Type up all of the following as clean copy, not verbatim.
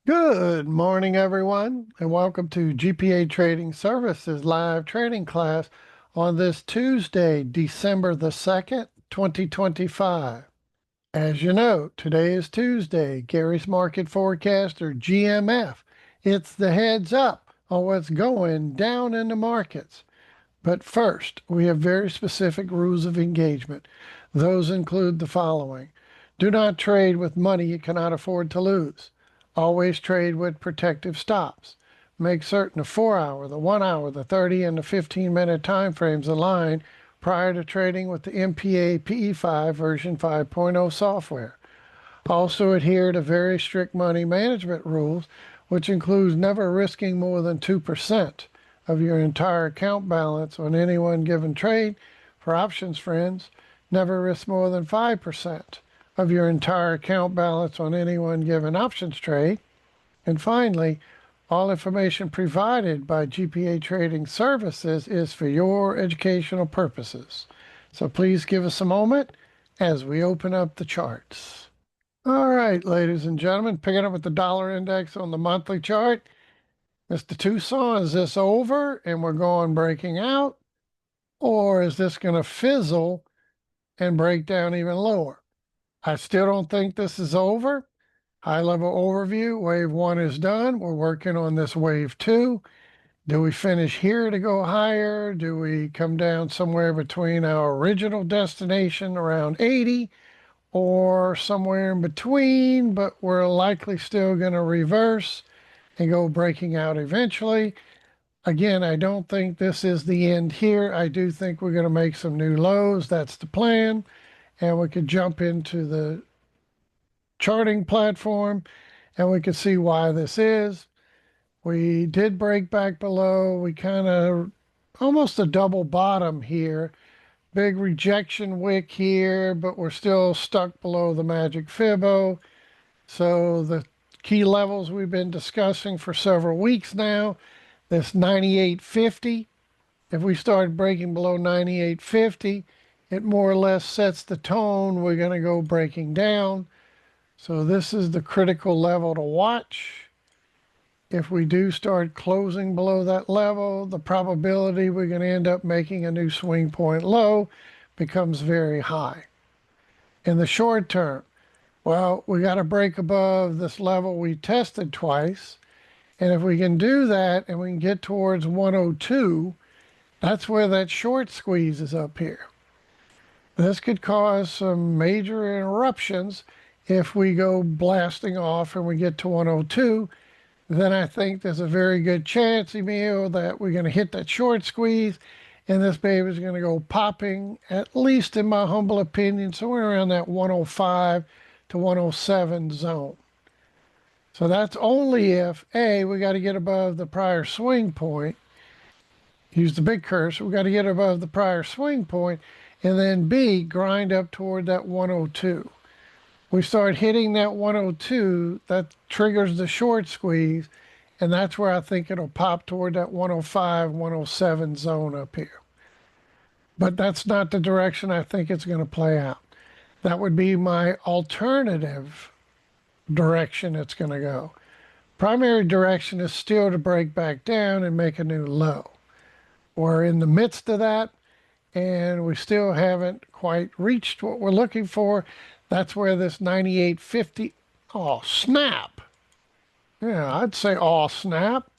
Good morning, everyone, and welcome to GPA Trading Services live trading class on this Tuesday, December the 2nd, 2025. As you know, today is Tuesday, Gary's Market Forecast, or GMF. It's the heads up on what's going down in the markets. But first, we have very specific rules of engagement. Those include the following. Do not trade with money you cannot afford to lose. Always trade with protective stops. Make certain the 4-hour, the 1-hour, the 30, and the 15-minute time frames align prior to trading with the MPA PE5 version 5.0 software. Also adhere to very strict money management rules, which includes never risking more than 2% of your entire account balance on any one given trade. For options friends, never risk more than 5% of your entire account balance on any one given options trade. And finally, all information provided by GPA Trading Services is for your educational purposes. So please give us a moment as we open up the charts. All right, ladies and gentlemen, picking up with the dollar index on the monthly chart. Mr. Tucson, is this over and we're going breaking out? Or is this going to fizzle and break down even lower? I still don't think this is over. High level overview, wave one is done. We're working on this wave two. Do we finish here to go higher? Do we come down somewhere between our original destination around 80 or somewhere in between, but we're likely still going to reverse and go breaking out eventually? Again, I don't think this is the end here. I do think we're going to make some new lows. That's the plan. And we could jump into the charting platform and we could see why this is. We did break back below. We kind of almost a double bottom here. Big rejection wick here, but we're still stuck below the Magic Fibo. So the key levels we've been discussing for several weeks now, this 98.50. If we start breaking below 98.50, it more or less sets the tone. We're going to go breaking down. So this is the critical level to watch. If we do start closing below that level, the probability we're going to end up making a new swing point low becomes very high. In the short term, well, we got to break above this level we tested twice. And if we can do that and we can get towards 102, that's where that short squeeze is up here. This could cause some major interruptions. If we go blasting off and we get to 102, then I think there's a very good chance, Emil, that we're going to hit that short squeeze and this baby is going to go popping, at least in my humble opinion, somewhere around that 105 to 107 zone. So that's only if, A, we got to get above the prior swing point. Use the big cursor. We got to get above the prior swing point, and then B, grind up toward that 102. We start hitting that 102, that triggers the short squeeze, and that's where I think it'll pop toward that 105, 107 zone up here. But that's not the direction I think it's going to play out. That would be my alternative direction it's going to go. Primary direction is still to break back down and make a new low. We're in the midst of that, and we still haven't quite reached what we're looking for. That's where this 98.50, oh, snap. Yeah, I'd say, oh, snap.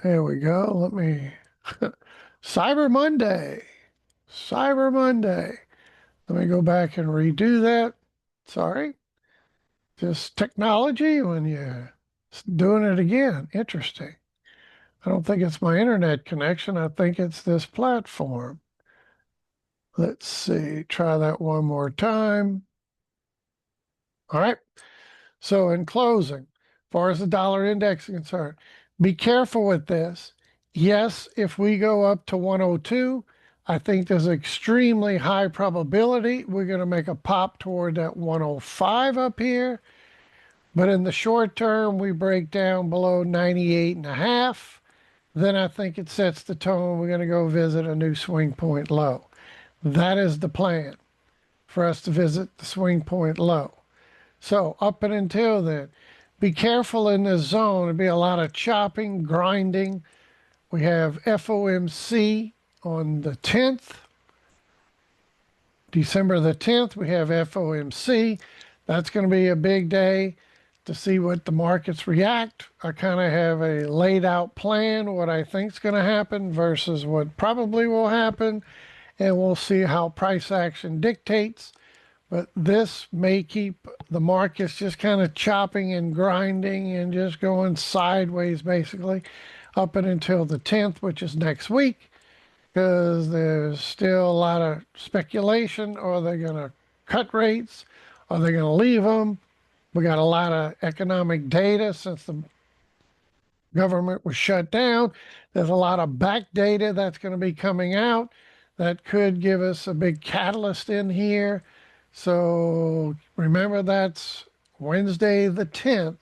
There we go. Let me, Cyber Monday. Cyber Monday. Let me go back and redo that. Sorry. Just technology when you're doing it again. Interesting. I don't think it's my internet connection. I think it's this platform. Let's see, try that one more time. All right. So in closing, as far as the dollar index is concerned, be careful with this. Yes, if we go up to 102, I think there's an extremely high probability we're going to make a pop toward that 105 up here. But in the short term, we break down below 98.5. Then I think it sets the tone. We're going to go visit a new swing point low. That is the plan, for us to visit the swing point low. So up and until then, be careful in this zone. There'll be a lot of chopping, grinding. We have FOMC on the 10th. December the 10th, we have FOMC. That's going to be a big day to see what the markets react. I kind of have a laid out plan, what I think is going to happen versus what probably will happen. And we'll see how price action dictates. But this may keep the markets just kind of chopping and grinding and just going sideways basically up and until the 10th, which is next week, because there's still a lot of speculation. Are they going to cut rates? Are they going to leave them? We got a lot of economic data since the government was shut down. There's a lot of back data that's going to be coming out that could give us a big catalyst in here. So remember, that's Wednesday the 10th,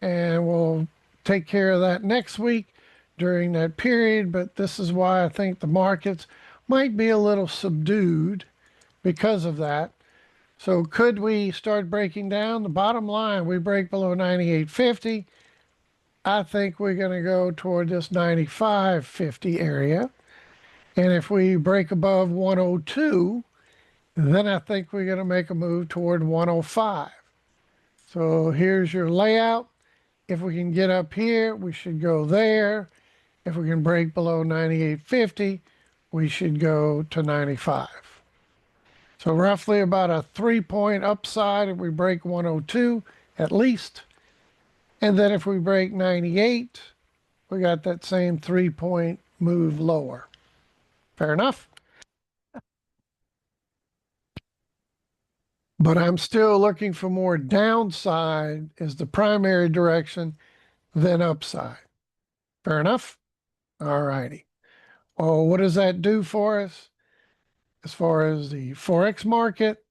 and we'll take care of that next week during that period. But this is why I think the markets might be a little subdued because of that. So could we start breaking down? The bottom line, we break below 98.50. I think we're going to go toward this 95.50 area. And if we break above 102, then I think we're going to make a move toward 105. So here's your layout. If we can get up here, we should go there. If we can break below 98.50, we should go to 95. So roughly about a 3-point upside if we break 102 at least. And then if we break 98, we got that same 3-point move lower. Fair enough? But I'm still looking for more downside as the primary direction than upside. Fair enough? All righty. Well, what does that do for us? As far as the Forex market,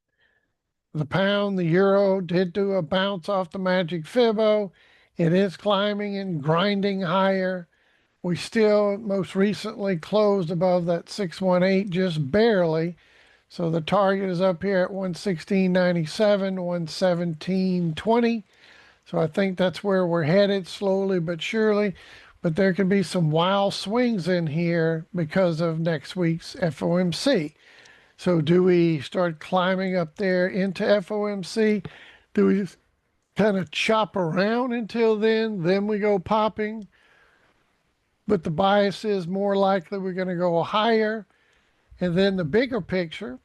the pound, the euro did do a bounce off the Magic Fibo. It is climbing and grinding higher. We still most recently closed above that 618 just barely. So the target is up here at 116.97, 117.20. So I think that's where we're headed slowly but surely. But there could be some wild swings in here because of next week's FOMC. So do we start climbing up there into FOMC? Do we kind of chop around until then? Then we go popping. But the bias is more likely we're going to go higher. And then the bigger picture,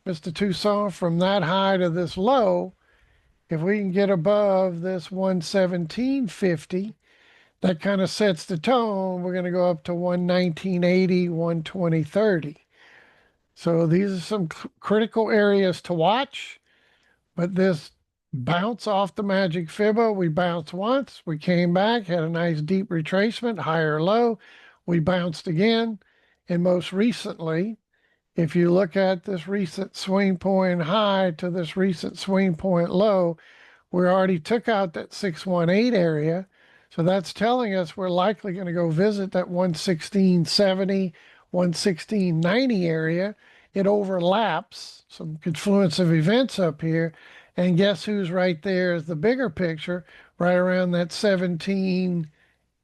Mr. Tucson, from that high to this low, if we can get above this 117.50, that kind of sets the tone. We're going to go up to 119.80, 120.30. So these are some critical areas to watch. But this bounce off the Magic Fibo, we bounced once, we came back, had a nice deep retracement, higher low, we bounced again. And most recently, if you look at this recent swing point high to this recent swing point low, we already took out that 618 area. So that's telling us we're likely going to go visit that 116.70, 116.90 area. It overlaps some confluence of events up here. And guess who's right there is the bigger picture, right around that 17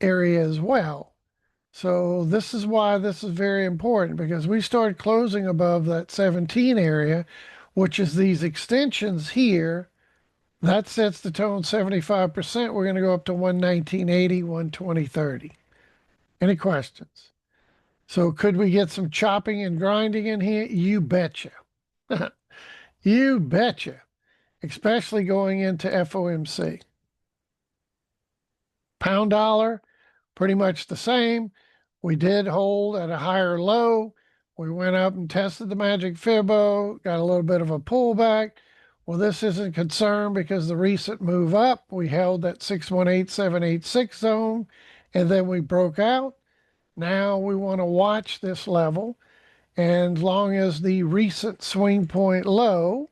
area as well. So this is why this is very important, because we start closing above that 17 area, which is these extensions here. That sets the tone 75%. We're going to go up to 119.80, 120.30. Any questions? So could we get some chopping and grinding in here? You betcha. You betcha. Especially going into FOMC. Pound dollar, pretty much the same. We did hold at a higher low. We went up and tested the Magic Fibo, got a little bit of a pullback. Well, this isn't concerned because the recent move up, we held that 618.786 zone, and then we broke out. Now we want to watch this level. And as long as the recent swing point low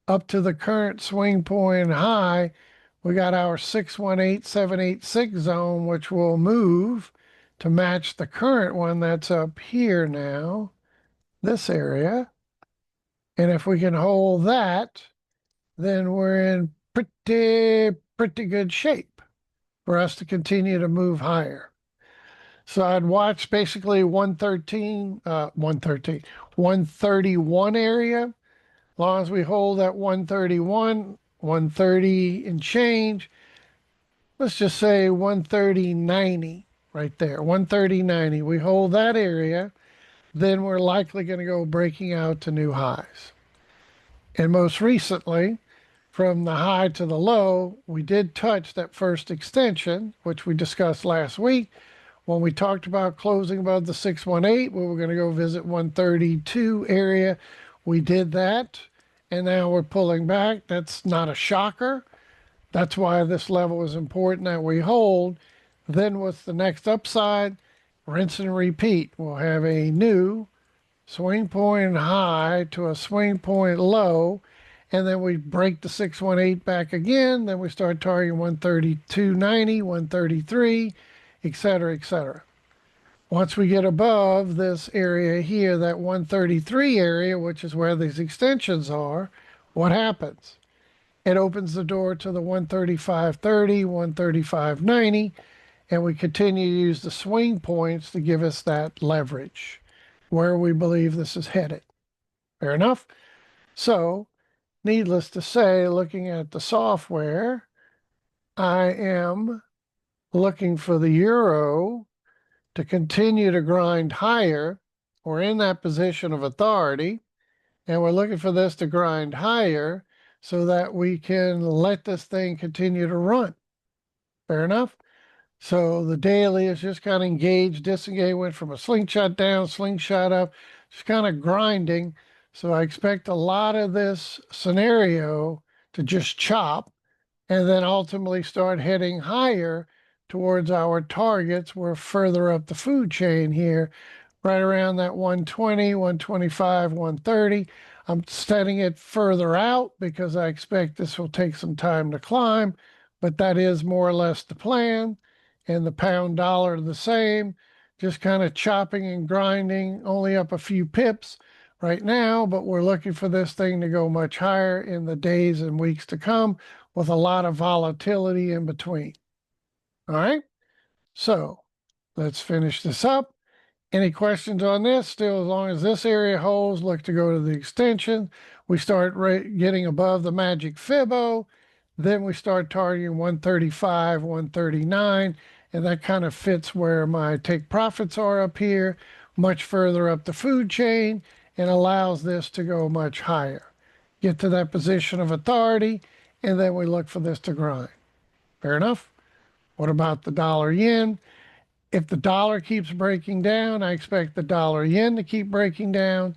up to the current swing point high, we got our 618.786 zone, which will move to match the current one that's up here now, this area. And if we can hold that, then we're in pretty good shape for us to continue to move higher. So I'd watch basically 131 area. As long as we hold that 131, 130 and change, let's just say 130.90 right there, 130.90. We hold that area, then we're likely going to go breaking out to new highs. And most recently, from the high to the low, we did touch that first extension, which we discussed last week when we talked about closing above the 618. We were going to go visit 132 area. We did that, and now we're pulling back. That's not a shocker. That's why this level is important that we hold. Then what's the next upside? Rinse and repeat. We'll have a new swing point high to a swing point low, and then we break the 618 back again. Then we start targeting 132.90, 133, etc., etc. Once we get above this area here, that 133 area, which is where these extensions are, what happens? It opens the door to the 135.30, 135.90, and we continue to use the swing points to give us that leverage where we believe this is headed. Fair enough? So, needless to say, looking at the software, I am looking for the euro to continue to grind higher. We're in that position of authority, and we're looking for this to grind higher so that we can let this thing continue to run. Fair enough? So the daily is just kind of engaged, disengaged, went from a slingshot down, slingshot up, just kind of grinding. So I expect a lot of this scenario to just chop and then ultimately start heading higher towards our targets. We're further up the food chain here, right around that 120, 125, 130. I'm setting it further out because I expect this will take some time to climb, but that is more or less the plan. And the pound dollar the same, just kind of chopping and grinding, only up a few pips right now, but we're looking for this thing to go much higher in the days and weeks to come with a lot of volatility in between. All right, so let's finish this up. Any questions on this? Still, as long as this area holds, look to go to the extension. We start getting above the Magic Fibo. Then we start targeting 135, 139, and that kind of fits where my take profits are up here, much further up the food chain, and allows this to go much higher. Get to that position of authority, and then we look for this to grind. Fair enough? What about the dollar yen? If the dollar keeps breaking down, I expect the dollar yen to keep breaking down.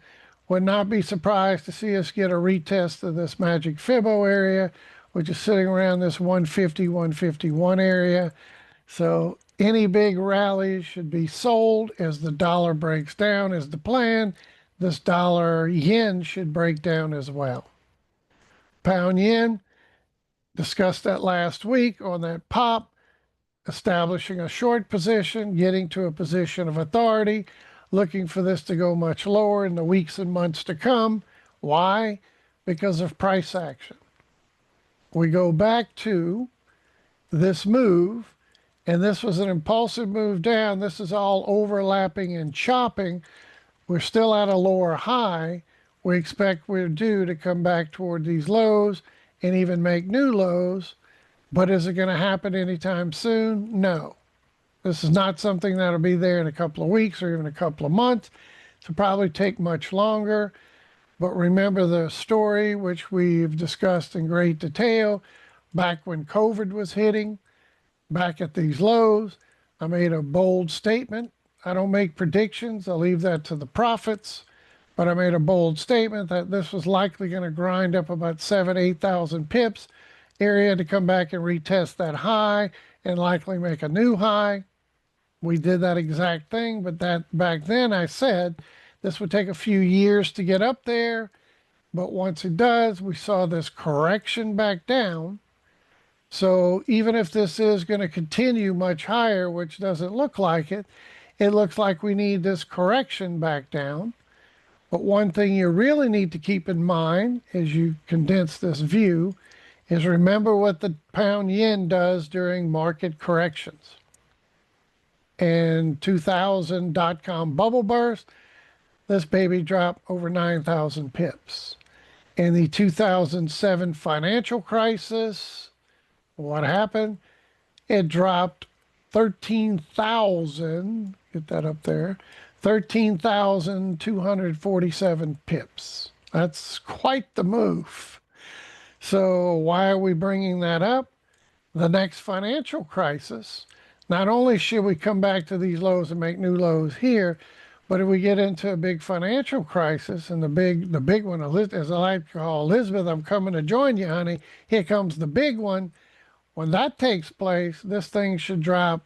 Would not be surprised to see us get a retest of this Magic Fibo area, which is sitting around this 150, 151 area. So any big rallies should be sold as the dollar breaks down is the plan. This dollar yen should break down as well. Pound yen, discussed that last week on that pop, establishing a short position, getting to a position of authority, looking for this to go much lower in the weeks and months to come. Why? Because of price action. We go back to this move, and this was an impulsive move down. This is all overlapping and chopping. We're still at a lower high. We expect we're due to come back toward these lows and even make new lows. But is it going to happen anytime soon? No. This is not something that'll be there in a couple of weeks or even a couple of months. It'll probably take much longer. But remember the story, which we've discussed in great detail, back when COVID was hitting, back at these lows, I made a bold statement. I don't make predictions. I leave that to the prophets. But I made a bold statement that this was likely going to grind up about 8,000 pips area to come back and retest that high and likely make a new high. We did that exact thing, but that back then I said this would take a few years to get up there. But once it does, we saw this correction back down. So even if this is going to continue much higher, which doesn't look like it, it looks like we need this correction back down. But one thing you really need to keep in mind as you condense this view is remember what the pound yen does during market corrections. In 2000 dot-com bubble burst, this baby dropped over 9,000 pips. In the 2007 financial crisis, what happened? It dropped 13,000, get that up there, 13,247 pips. That's quite the move. So why are we bringing that up? The next financial crisis, not only should we come back to these lows and make new lows here, but if we get into a big financial crisis, and the big one, as I like to call Elizabeth, I'm coming to join you, honey. Here comes the big one. When that takes place, this thing should drop.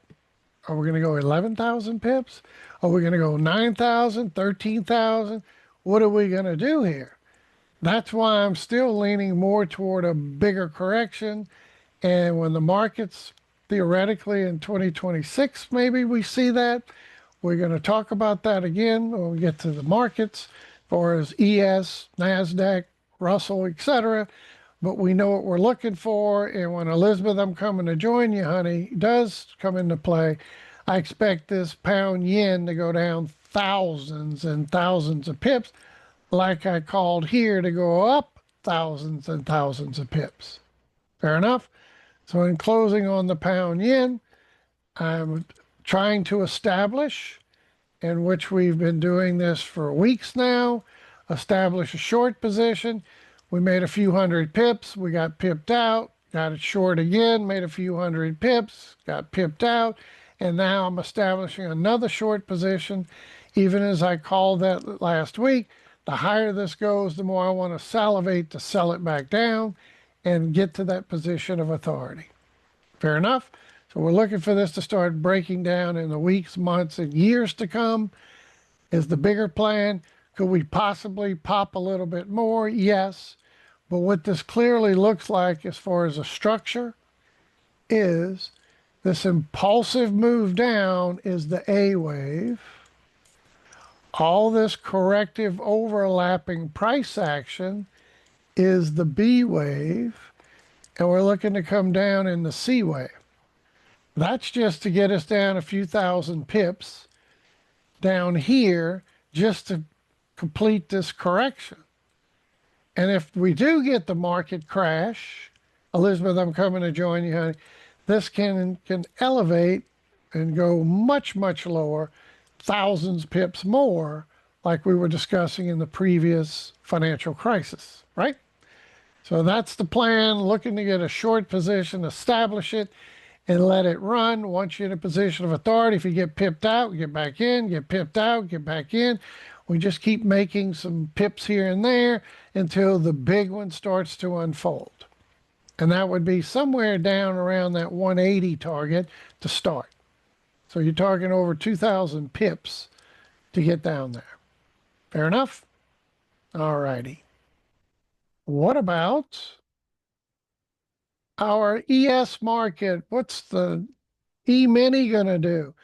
Are we going to go 11,000 pips? Are we going to go 9,000, 13,000? What are we going to do here? That's why I'm still leaning more toward a bigger correction. And when the markets, theoretically in 2026, maybe we see that. We're going to talk about that again when we get to the markets, as far as ES, NASDAQ, Russell, etc. But we know what we're looking for. And when Elizabeth, I'm coming to join you, honey, does come into play, I expect this pound yen to go down thousands and thousands of pips, like I called here to go up thousands and thousands of pips. Fair enough? So in closing on the pound yen, I'm trying to establish, in which we've been doing this for weeks now, establish a short position. We made a few hundred pips, we got pipped out, got it short again, made a few hundred pips, got pipped out, and now I'm establishing another short position. Even as I called that last week, the higher this goes, the more I want to salivate to sell it back down and get to that position of authority. Fair enough? So we're looking for this to start breaking down in the weeks, months, and years to come. Is the bigger plan. Could we possibly pop a little bit more? Yes. But what this clearly looks like as far as a structure is this impulsive move down is the A wave. All this corrective overlapping price action is the B wave. And we're looking to come down in the C wave. That's just to get us down a few thousand pips down here just to complete this correction. And if we do get the market crash, Elizabeth, I'm coming to join you, honey, this can elevate and go much, much lower, thousands pips more, like we were discussing in the previous financial crisis, right? So that's the plan, looking to get a short position, establish it, and let it run. Once you're in a position of authority, if you get pipped out, get back in, get pipped out, get back in. We just keep making some pips here and there until the big one starts to unfold. And that would be somewhere down around that 180 target to start. So you're talking over 2,000 pips to get down there. Fair enough? All righty. What about our ES market? What's the E-mini going to do?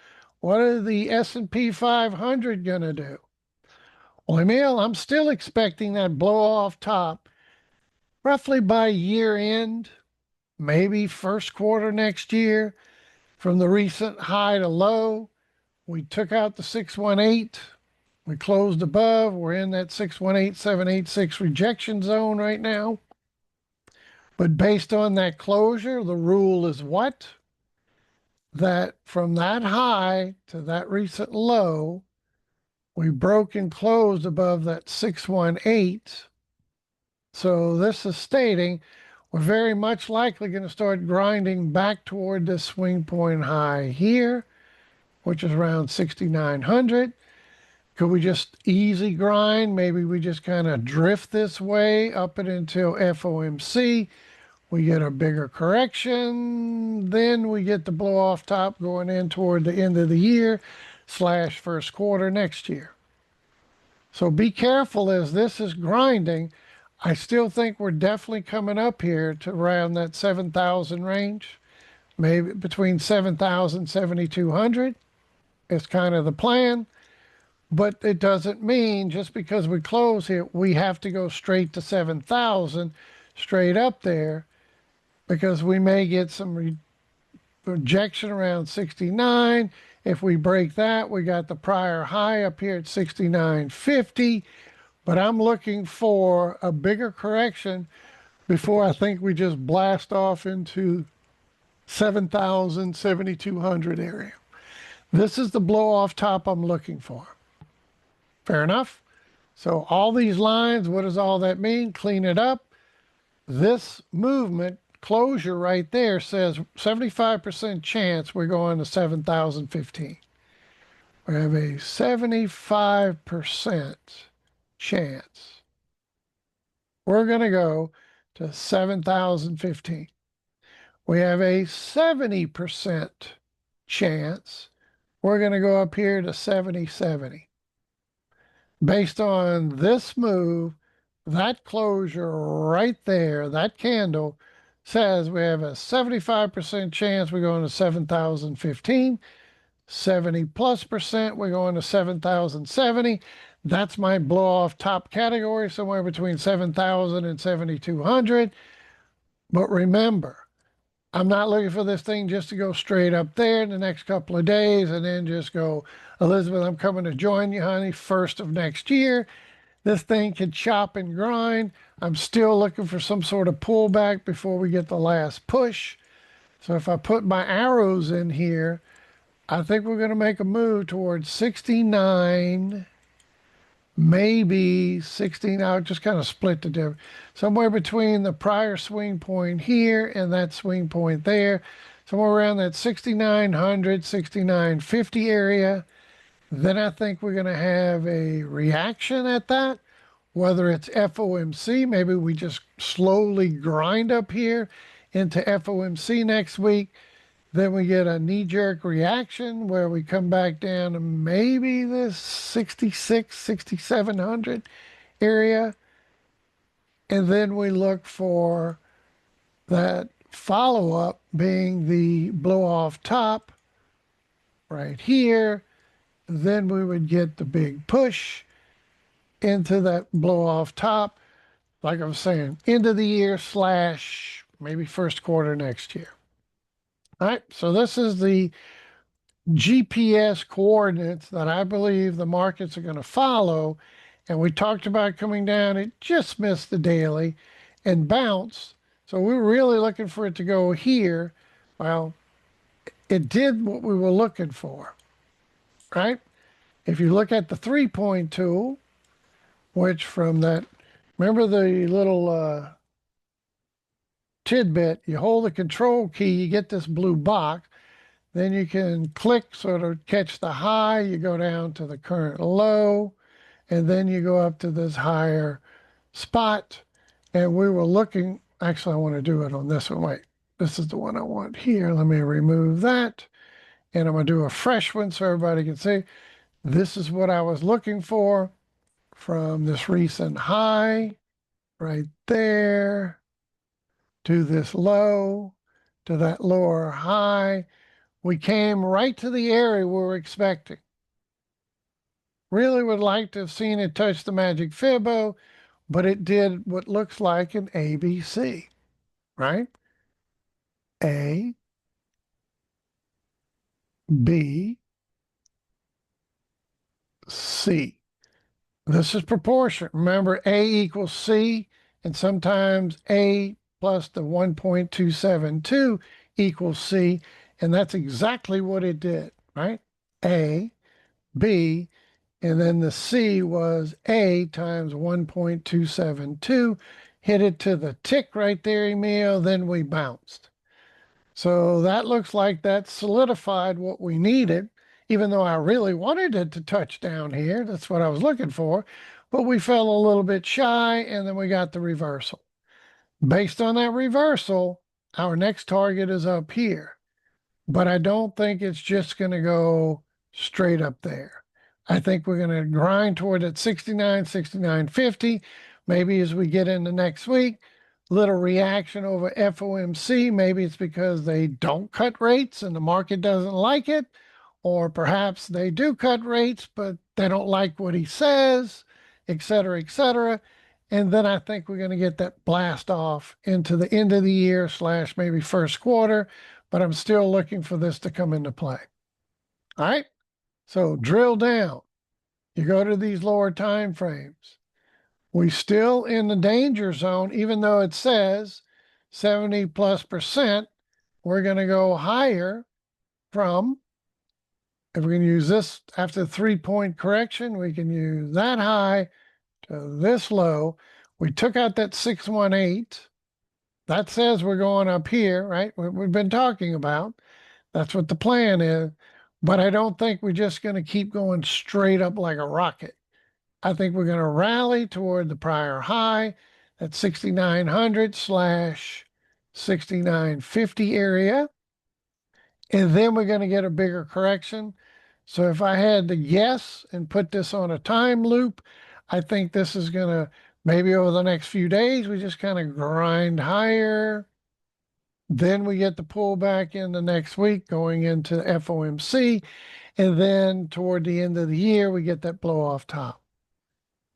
What are the S&P 500 going to do? Well, Emil, I'm still expecting that blow off top roughly by year end, maybe first quarter next year. From the recent high to low, we took out the 618. We closed above. We're in that 618, 786 rejection zone right now. But based on that closure, the rule is what? That from that high to that recent low, we broke and closed above that 618. So this is stating we're very much likely going to start grinding back toward this swing point high here, which is around 6,900. Could we just easy grind? Maybe we just kind of drift this way up it until FOMC. We get a bigger correction. Then we get the blow off top going in toward the end of the year / first quarter next year. So be careful as this is grinding. I still think we're definitely coming up here to around that 7,000 range, maybe between 7,000 and 7,200 is kind of the plan. But it doesn't mean just because we close here, we have to go straight to 7,000 straight up there, because we may get some rejection around 69. If we break that, we got the prior high up here at 69.50. But I'm looking for a bigger correction before I think we just blast off into 7,000, 7,200 area. This is the blow off top I'm looking for. Fair enough? So all these lines, what does all that mean? Clean it up. This movement closure right there says 75% chance we're going to 7,015. We have a 75% chance we're going to go to 7,015. We have a 70% chance we're going to go up here to 70.70. Based on this move, that closure right there, that candle says we have a 75% chance we're going to 7,015, 70+% we're going to 7,070. That's my blow off top category, somewhere between 7,000 and 7,200. But remember, I'm not looking for this thing just to go straight up there in the next couple of days and then just go, Elizabeth, I'm coming to join you, honey, first of next year. This thing can chop and grind. I'm still looking for some sort of pullback before we get the last push. So if I put my arrows in here, I think we're going to make a move towards 69, maybe 16. I'll just kind of split the difference. Somewhere between the prior swing point here and that swing point there, somewhere around that 6,900, 6,950 area. Then I think we're going to have a reaction at that, whether it's FOMC, maybe we just slowly grind up here into FOMC next week. Then we get a knee-jerk reaction where we come back down to maybe this 66, 6,700 area. And then we look for that follow-up being the blow-off top right here. Then we would get the big push into that blow-off top, like I was saying, end of the year / maybe first quarter next year. All right, so this is the GPS coordinates that I believe the markets are going to follow. And we talked about coming down. It just missed the daily and bounced. So we were really looking for it to go here. Well, it did what we were looking for, right? If you look at the 3-point tool, which from that, remember the little tidbit, you hold the control key, you get this blue box, then you can click sort of catch the high, you go down to the current low, and then you go up to this higher spot. And we were looking, actually I want to do it on this one. Wait, this is the one I want here. Let me remove that. And I'm going to do a fresh one so everybody can see. This is what I was looking for from this recent high right there to this low to that lower high. We came right to the area we were expecting. Really would like to have seen it touch the Magic Fibo, but it did what looks like an ABC, right? A, B, C. This is proportion. Remember, A equals C, and sometimes A plus the 1.272 equals C, and that's exactly what it did, right? A, B, and then the C was A times 1.272, hit it to the tick right there, Emil, then we bounced. So that looks like that solidified what we needed, even though I really wanted it to touch down here. That's what I was looking for. But we fell a little bit shy, and then we got the reversal. Based on that reversal, our next target is up here. But I don't think it's just going to go straight up there. I think we're going to grind toward that 69, 69.50. Maybe as we get into next week, little reaction over FOMC. Maybe it's because they don't cut rates and the market doesn't like it, or perhaps they do cut rates, but they don't like what he says, et cetera, et cetera. And then I think we're going to get that blast off into the end of the year / maybe first quarter, but I'm still looking for this to come into play. All right. So drill down. You go to these lower time frames. We still in the danger zone, even though it says 70+%. We're going to go higher from, if we're going to use this after 3-point correction, we can use that high to this low. We took out that 618. That says we're going up here, right? We've been talking about. That's what the plan is. But I don't think we're just going to keep going straight up like a rocket. I think we're going to rally toward the prior high at 6,900 / 6,950 area. And then we're going to get a bigger correction. So if I had to guess and put this on a time loop, I think this is going to, maybe over the next few days, we just kind of grind higher. Then we get the pullback in the next week going into FOMC. And then toward the end of the year, we get that blow off top.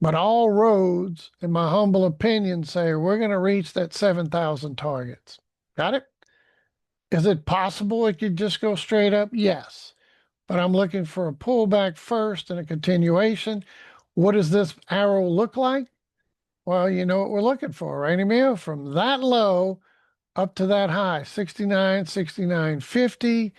But all roads, in my humble opinion, say we're going to reach that 7,000 targets. Got it? Is it possible it could just go straight up? Yes. But I'm looking for a pullback first and a continuation. What does this arrow look like? Well, you know what we're looking for, right, Emil? From that low up to that high, 69, 69.50.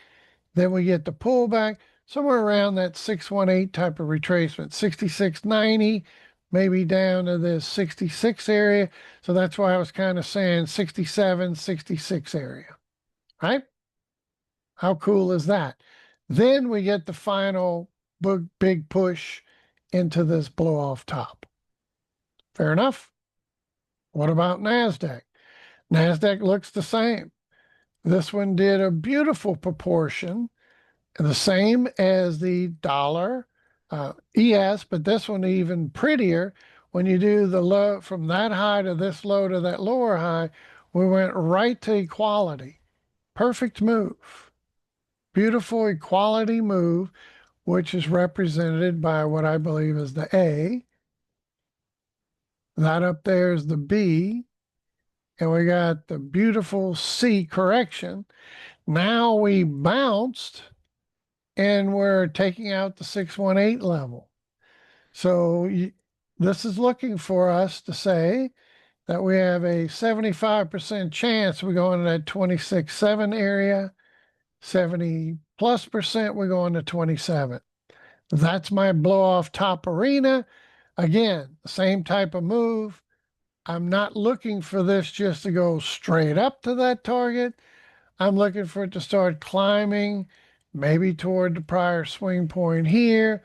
Then we get the pullback somewhere around that 618 type of retracement, 66.90, maybe down to this 66 area. So that's why I was kind of saying 67, 66 area, right? How cool is that? Then we get the final big push into this blow off top. Fair enough? What about NASDAQ? NASDAQ looks the same. This one did a beautiful proportion, the same as the dollar ES, but this one even prettier. When you do the low from that high to this low to that lower high, we went right to equality. Perfect move. Beautiful equality move, which is represented by what I believe is the A. That up there is the B. And we got the beautiful C correction. Now we bounced and we're taking out the 618 level. So this is looking for us to say that we have a 75% chance we go into that 26.7 area, 70+% we go into 27. That's my blow off top arena. Again, the same type of move. I'm not looking for this just to go straight up to that target. I'm looking for it to start climbing, maybe toward the prior swing point here,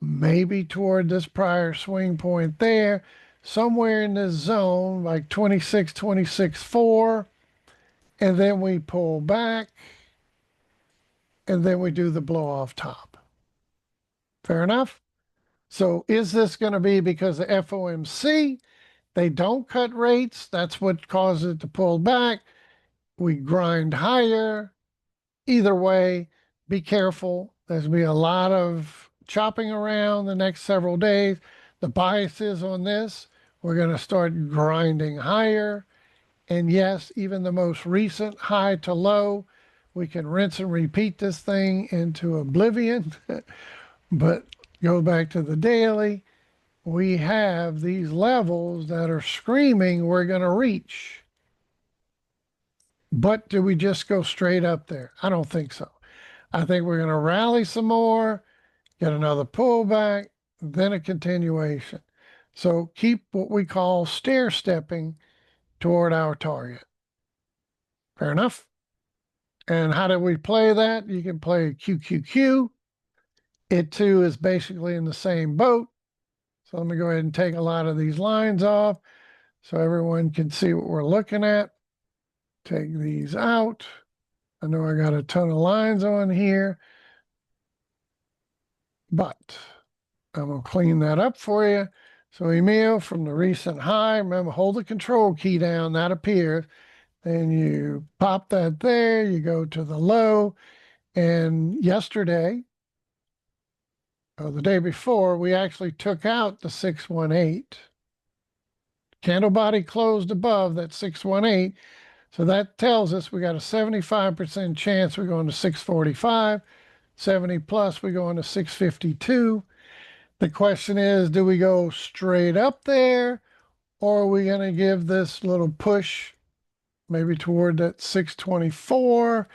maybe toward this prior swing point there, somewhere in this zone, like 26, 26.4. And then we pull back, and then we do the blow off top. Fair enough? So is this going to be because of FOMC? They don't cut rates. That's what causes it to pull back. We grind higher. Either way, be careful. There's going to be a lot of chopping around the next several days. The bias is on this. We're going to start grinding higher. And yes, even the most recent high to low, we can rinse and repeat this thing into oblivion. But go back to the daily. We have these levels that are screaming we're going to reach. But do we just go straight up there? I don't think so. I think we're going to rally some more, get another pullback, then a continuation. So keep what we call stair stepping toward our target. Fair enough? And how do we play that? You can play QQQ. It too is basically in the same boat. So let me go ahead and take a lot of these lines off so everyone can see what we're looking at. Take these out. I know I got a ton of lines on here, but I'm going to clean that up for you. So Emil, from the recent high, remember, hold the control key down, that appears. Then you pop that there, you go to the low. And yesterday, the day before, we actually took out the 618. Candle body closed above that 618. So that tells us we got a 75% chance we go into 645, 70 plus we go into 652. The question is, do we go straight up there, or are we going to give this little push maybe toward that 624,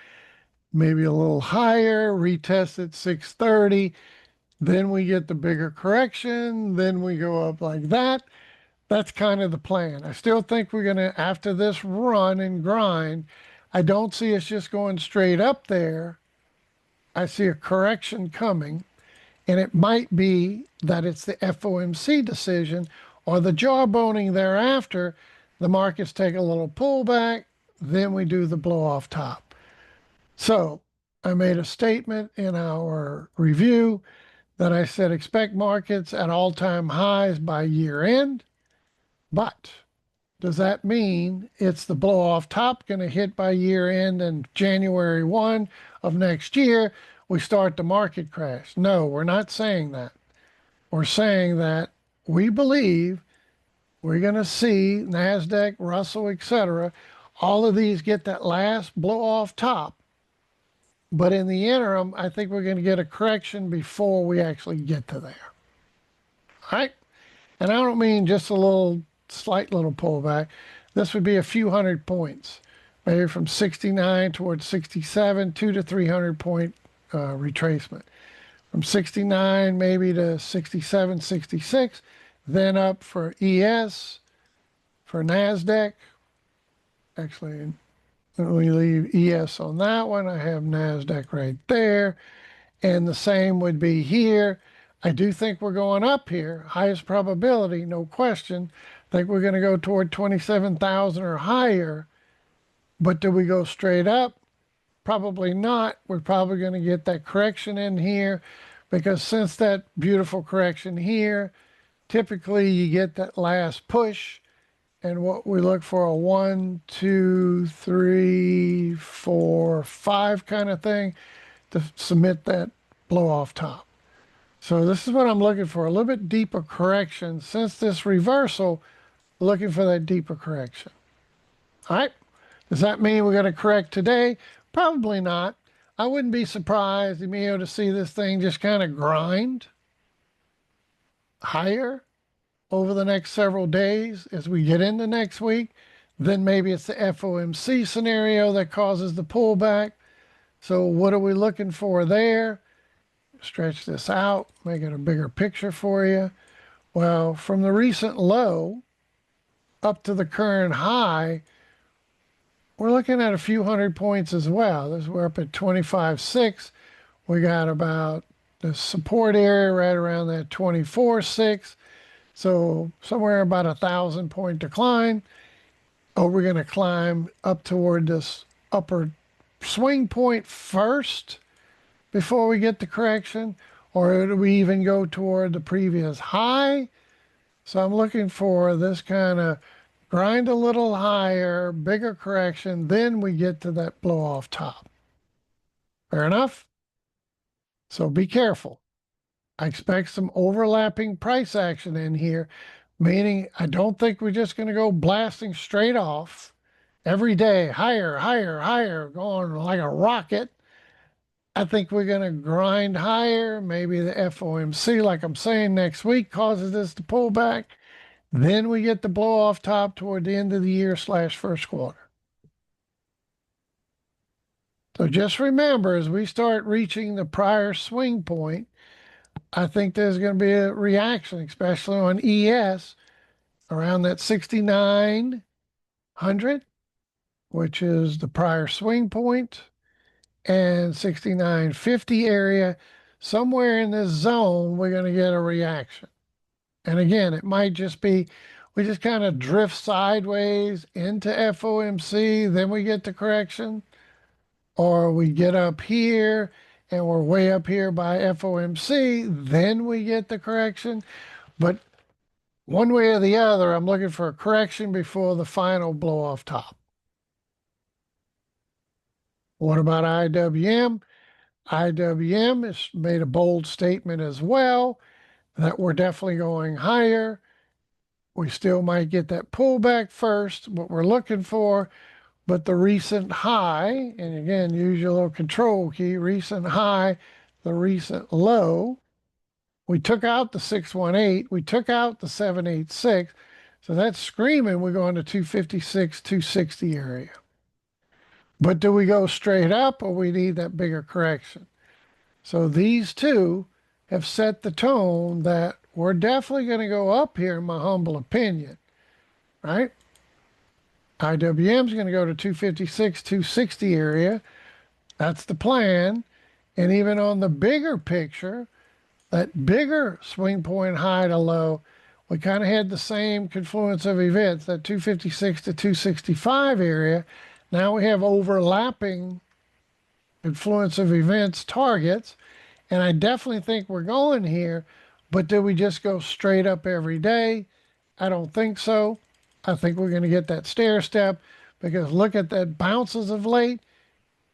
maybe a little higher, retest at 630, then we get the bigger correction, then we go up like that? That's kind of the plan. I still think we're going to, after this run and grind, I don't see us just going straight up there. I see a correction coming, and it might be that it's the FOMC decision or the jawboning thereafter. The markets take a little pullback, then we do the blow off top. So I made a statement in our review that I said expect markets at all-time highs by year end. But does that mean it's the blow off top going to hit by year end and January 1 of next year? We start the market crash. No, we're not saying that. We're saying that we believe we're going to see NASDAQ, Russell, etc., all of these get that last blow off top. But in the interim, I think we're going to get a correction before we actually get to there. All right? And I don't mean just a little slight little pullback. This would be a few hundred points, maybe from 69 towards 67, 200 to 300 point retracement. From 69 maybe to 67, 66, then up for ES, for NASDAQ. Actually, let me leave ES on that one. I have NASDAQ right there. And the same would be here. I do think we're going up here. Highest probability, no question. I think we're going to go toward 27,000 or higher. But do we go straight up? Probably not. We're probably going to get that correction in here, because since that beautiful correction here, typically you get that last push. And what we look for, a 1, 2, 3, 4, 5 kind of thing to submit that blow off top. So this is what I'm looking for, a little bit deeper correction. Since this reversal, looking for that deeper correction. All right. Does that mean we're going to correct today? Probably not. I wouldn't be surprised, Emilio, to see this thing just kind of grind higher over the next several days as we get into next week. Then maybe it's the FOMC scenario that causes the pullback. So what are we looking for there? Stretch this out, make it a bigger picture for you. Well, from the recent low up to the current high, we're looking at a few hundred points as well. We're up at 25.6. We got about the support area right around that 24.6. So somewhere about 1,000 point decline. Oh, we're going to climb up toward this upper swing point first before we get the correction, or do we even go toward the previous high? So I'm looking for this kind of grind a little higher, bigger correction, then we get to that blow off top. Fair enough? So be careful. I expect some overlapping price action in here, meaning I don't think we're just going to go blasting straight off every day, higher, higher, higher, going like a rocket. I think we're going to grind higher. Maybe the FOMC, like I'm saying, next week causes this to pull back. Then we get the blow off top toward the end of the year / first quarter. So just remember, as we start reaching the prior swing point, I think there's going to be a reaction, especially on ES, around that 6,900, which is the prior swing point, and 6,950 area. Somewhere in this zone, we're going to get a reaction. And again, it might just be we just kind of drift sideways into FOMC, then we get the correction, or we get up here and we're way up here by FOMC, then we get the correction. But one way or the other, I'm looking for a correction before the final blow off top. What about IWM? IWM has made a bold statement as well that we're definitely going higher. We still might get that pullback first, what we're looking for, but the recent high, and again, use your little control key, recent high, the recent low, we took out the 618, we took out the 786, so that's screaming we're going to 256, 260 area. But do we go straight up or we need that bigger correction? So these two have set the tone that we're definitely going to go up here, in my humble opinion, right? IWM is going to go to 256, 260 area. That's the plan. And even on the bigger picture, that bigger swing point high to low, we kind of had the same confluence of events, that 256 to 265 area. Now we have overlapping confluence of events targets. And I definitely think we're going here, but do we just go straight up every day? I don't think so. I think we're going to get that stair step because look at that bounces of late.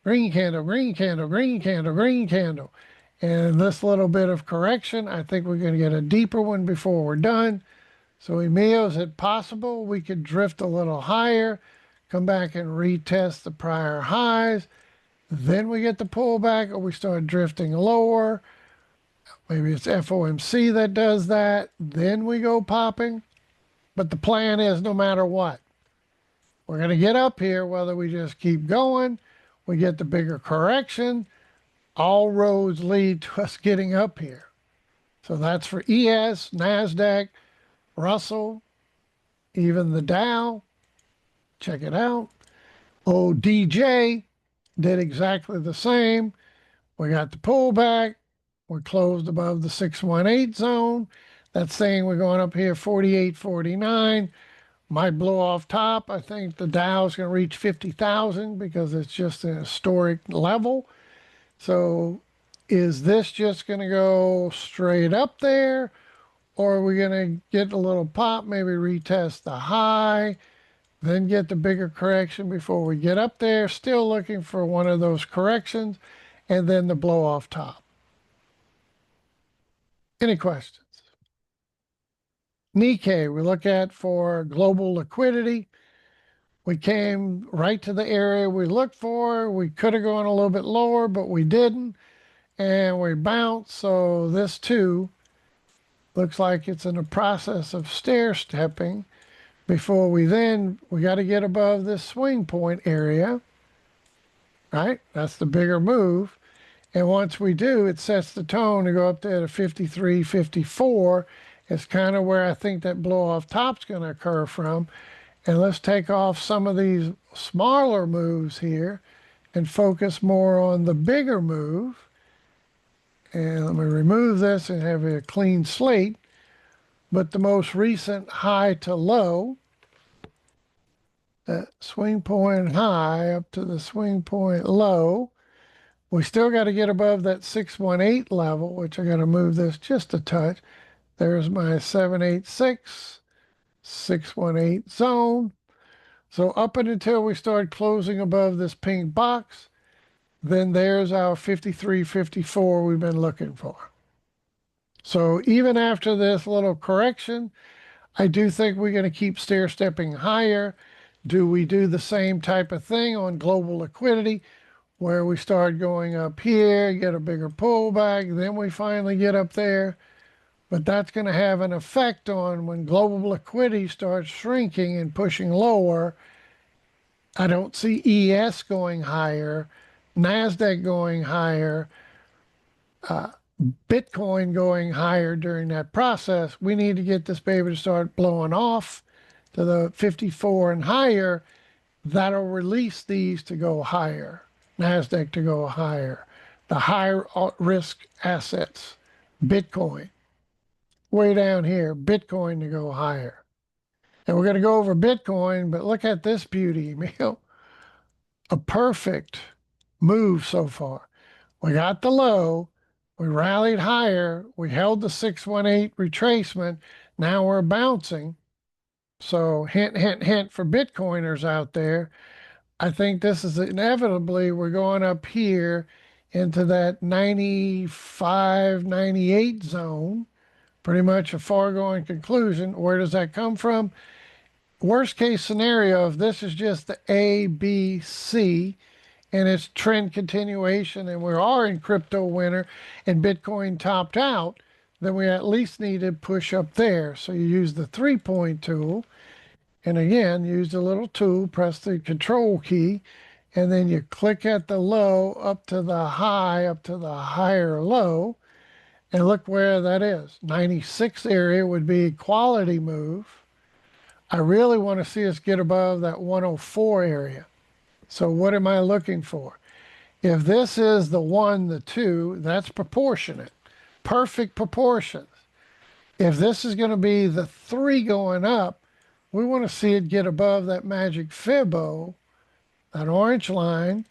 Green candle, green candle, green candle, green candle. And this little bit of correction, I think we're going to get a deeper one before we're done. So Emil, is it possible we could drift a little higher, come back and retest the prior highs? Then we get the pullback or we start drifting lower. Maybe it's FOMC that does that. Then we go popping. But the plan is no matter what, we're going to get up here, whether we just keep going, we get the bigger correction, all roads lead to us getting up here. So that's for ES, NASDAQ, Russell, even the Dow. Check it out. ODJ did exactly the same. We got the pullback. We're closed above the 618 zone. That's saying we're going up here 48.49. Might blow off top. I think the Dow's going to reach 50,000 because it's just a historic level. So is this just going to go straight up there? Or are we going to get a little pop, maybe retest the high, then get the bigger correction before we get up there? Still looking for one of those corrections and then the blow off top. Any questions? Nikkei, we look at for global liquidity. We came right to the area we looked for. We could have gone a little bit lower, but we didn't. And we bounced. So this too looks like it's in the process of stair stepping before we got to get above this swing point area, right? That's the bigger move. And once we do, it sets the tone to go up there to 53, 54. It's kind of where I think that blow off top's going to occur from. And let's take off some of these smaller moves here and focus more on the bigger move. And let me remove this and have a clean slate. But the most recent high to low, that swing point high up to the swing point low, we still got to get above that 618 level, which I got to move this just a touch. There's my 786, 618 zone. So up and until we start closing above this pink box, then there's our 53, 54 we've been looking for. So even after this little correction, I do think we're going to keep stair stepping higher. Do we do the same type of thing on global liquidity where we start going up here, get a bigger pullback, then we finally get up there? But that's going to have an effect on when global liquidity starts shrinking and pushing lower. I don't see ES going higher, NASDAQ going higher, Bitcoin going higher during that process. We need to get this baby to start blowing off to the 54 and higher. That'll release these to go higher, NASDAQ to go higher, the higher risk assets, Bitcoin. Way down here, Bitcoin to go higher. And we're going to go over Bitcoin, but look at this beauty, Emil. A perfect move so far. We got the low, we rallied higher, we held the 618 retracement, now we're bouncing. So hint, hint, hint for Bitcoiners out there. I think this is inevitably, we're going up here into that 95, 98 zone. Pretty much a foregone conclusion. Where does that come from? Worst case scenario, if this is just the A, B, C, and it's trend continuation, and we are in crypto winter and Bitcoin topped out, then we at least need to push up there. So you use the 3-point tool, and again, use the little tool, press the control key, and then you click at the low up to the high, up to the higher low, and look where that is. 96 area would be quality move. I really want to see us get above that 104 area. So what am I looking for? If this is the 1, the 2, that's proportionate, perfect proportions. If this is going to be the 3 going up, we want to see it get above that magic Fibo, that orange line.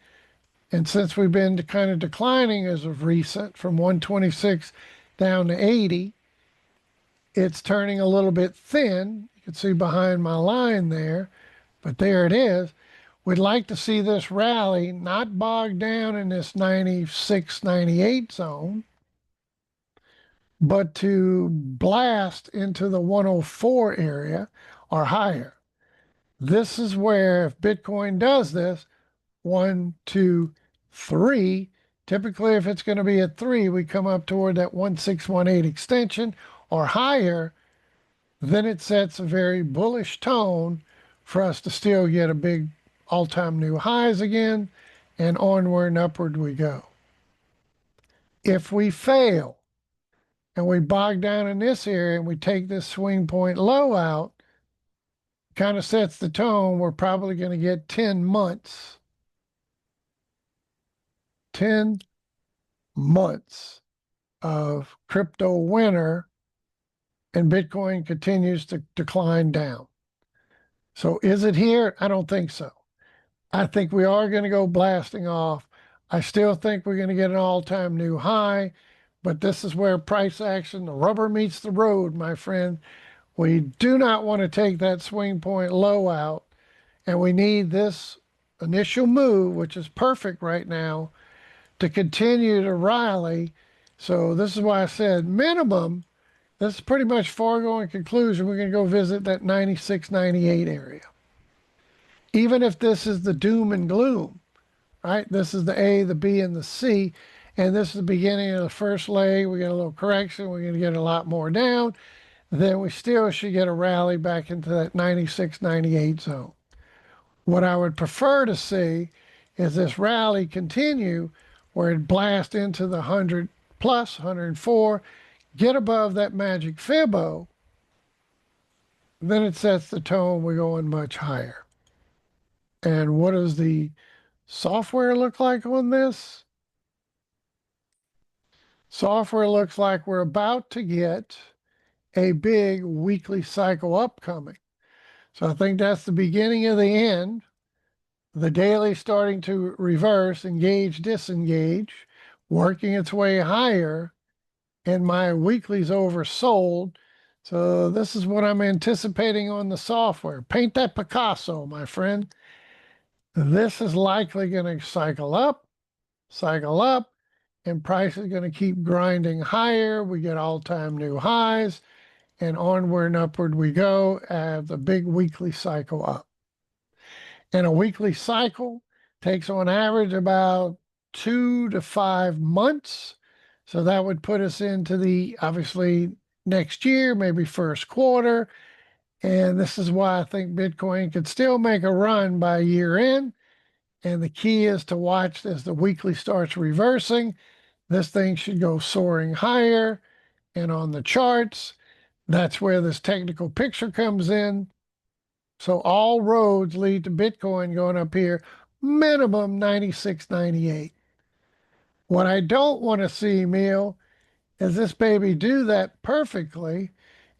And since we've been kind of declining as of recent from 126 down to 80, it's turning a little bit thin. You can see behind my line there, but there it is. We'd like to see this rally not bogged down in this 96, 98 zone, but to blast into the 104 area or higher. This is where, if Bitcoin does this, 1, 2, 3, typically if it's going to be at 3, we come up toward that 1618 extension or higher, then it sets a very bullish tone for us to still get a big all-time new highs again, and onward and upward we go. If we fail and we bog down in this area and we take this swing point low out, kind of sets the tone. We're probably going to get 10 months. 10 months of crypto winter, and Bitcoin continues to decline down. So is it here? I don't think so. I think we are going to go blasting off. I still think we're going to get an all-time new high, but this is where price action, the rubber meets the road, my friend. We do not want to take that swing point low out, and we need this initial move, which is perfect right now, to continue to rally. So this is why I said minimum, this is pretty much foregone conclusion. We're going to go visit that 96, 98 area. Even if this is the doom and gloom, right? This is the A, the B, and the C, and this is the beginning of the first leg. We get a little correction. We're going to get a lot more down. Then we still should get a rally back into that 96, 98 zone. What I would prefer to see is this rally continue where it blasts into the 100 plus, 104, get above that magic Fibo, then it sets the tone. We're going much higher. And what does the software look like on this? Software looks like we're about to get a big weekly cycle upcoming. So I think that's the beginning of the end. The daily starting to reverse, engage, disengage, working its way higher, and my weekly's oversold. So this is what I'm anticipating on the software. Paint that Picasso, my friend. This is likely going to cycle up, and price is going to keep grinding higher. We get all-time new highs, and onward and upward we go as a big weekly cycle up. And a weekly cycle takes on average about 2 to 5 months. So that would put us into the, obviously, next year, maybe first quarter. And this is why I think Bitcoin could still make a run by year end. And the key is to watch as the weekly starts reversing. This thing should go soaring higher. And on the charts, that's where this technical picture comes in. So all roads lead to Bitcoin going up here, minimum 96, 98. What I don't want to see, Emil, is this baby do that perfectly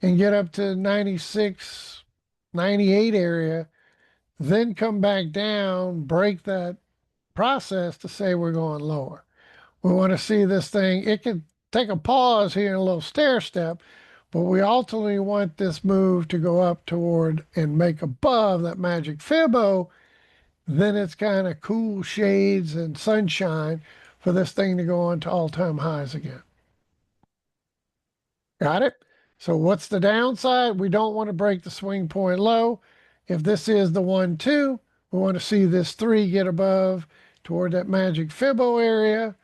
and get up to 96, 98 area, then come back down, break that process to say we're going lower. We want to see this thing. It could take a pause here, a little stair step, but we ultimately want this move to go up toward and make above that magic Fibo. Then it's kind of cool shades and sunshine for this thing to go on to all-time highs again. Got it? So what's the downside? We don't want to break the swing point low. If this is the 1-2, we want to see this 3 get above toward that Magic Fibo area.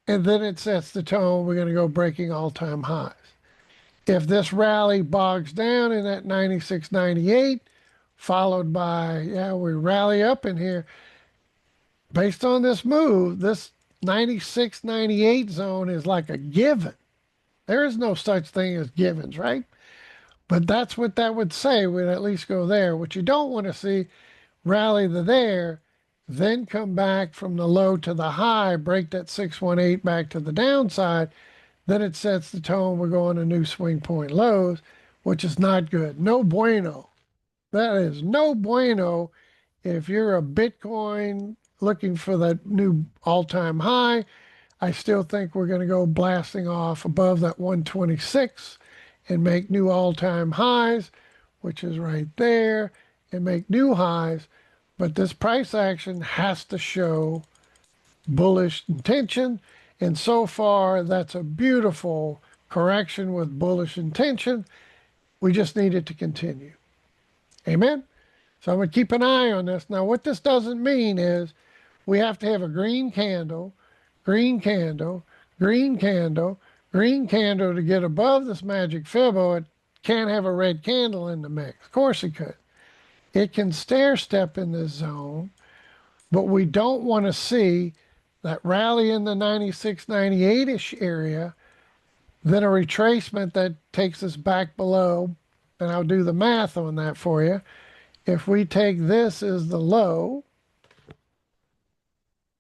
And then it sets the tone. We're going to go breaking all-time highs. If this rally bogs down in that 96, 98, followed by, we rally up in here. Based on this move, this 96, 98 zone is like a given. There is no such thing as givens, right? But that's what that would say. We'd at least go there. What you don't want to see, rally to there, then come back from the low to the high, break that 618 back to the downside. Then it sets the tone. We're going to new swing point lows, which is not good. No bueno. That is no bueno if you're a Bitcoin looking for that new all-time high. I still think we're going to go blasting off above that 126 and make new all-time highs, which is right there, and make new highs. But this price action has to show bullish intention. And so far, that's a beautiful correction with bullish intention. We just need it to continue. Amen? So I'm going to keep an eye on this. Now, what this doesn't mean is we have to have a green candle, green candle, green candle, green candle to get above this Magic Fibo. It can't have a red candle in the mix. Of course it could. It can stair step in this zone, but we don't want to see that rally in the 96, 98-ish area, then a retracement that takes us back below, and I'll do the math on that for you. If we take this as the low,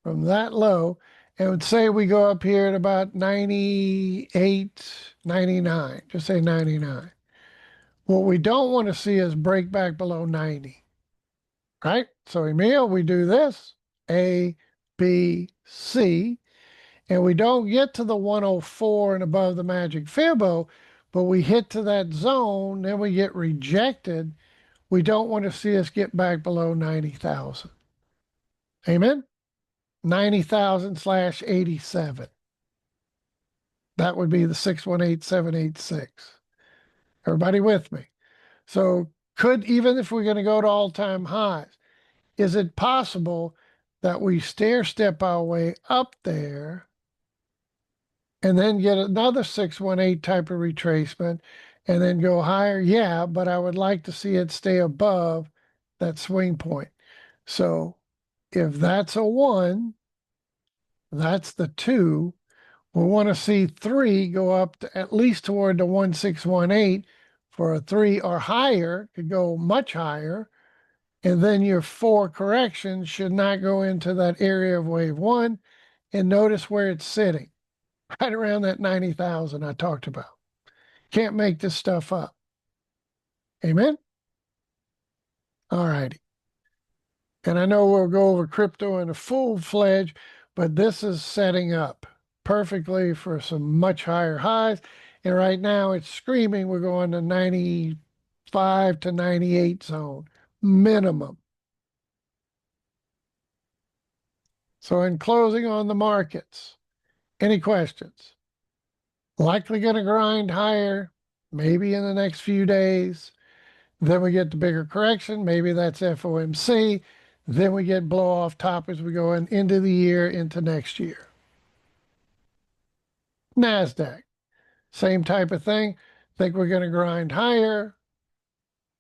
from that low, and say we go up here at about 98, 99, just say 99. What we don't want to see is break back below 90, right? So Emil, we do this, A, B, C, and we don't get to the 104 and above the Magic Fibo, but we hit to that zone, then we get rejected. We don't want to see us get back below 90,000. Amen? 90,000/87. That would be the 618786. Everybody with me? So even if we're going to go to all-time highs, is it possible that we stair step our way up there and then get another 618 type of retracement and then go higher? Yeah, but I would like to see it stay above that swing point. So if that's a 1, that's the 2. We want to see 3 go up to at least toward the 1618 for a 3 or higher, could go much higher. And then your 4 corrections should not go into that area of wave 1. And notice where it's sitting, right around that 90,000 I talked about. Can't make this stuff up. Amen? All righty. And I know we'll go over crypto in a full-fledged, but this is setting up perfectly for some much higher highs. And right now it's screaming we're going to 95 to 98 zone minimum. So in closing on the markets, any questions? Likely going to grind higher, maybe in the next few days. Then we get the bigger correction. Maybe that's FOMC. Then we get blow off top as we go into the year, into next year. NASDAQ, same type of thing. Think we're going to grind higher.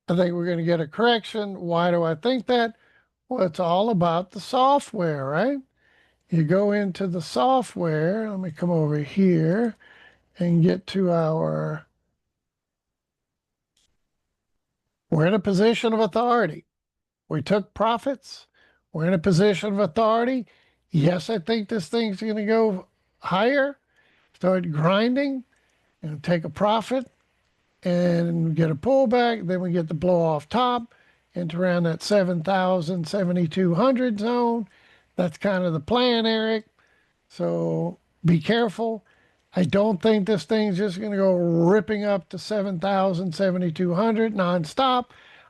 I think we're going to get a correction. Why do I think that? Well, it's all about the software, right? You go into the software. Let me come over here and get to our, we're in a position of authority. We took profits. We're in a position of authority. Yes, I think this thing's going to go higher, start grinding, and take a profit and get a pullback. Then we get the blow off top into around that 7,000, 7,200 zone. That's kind of the plan, Eric. So be careful. I don't think this thing's just going to go ripping up to 7,000, 7,200 nonstop.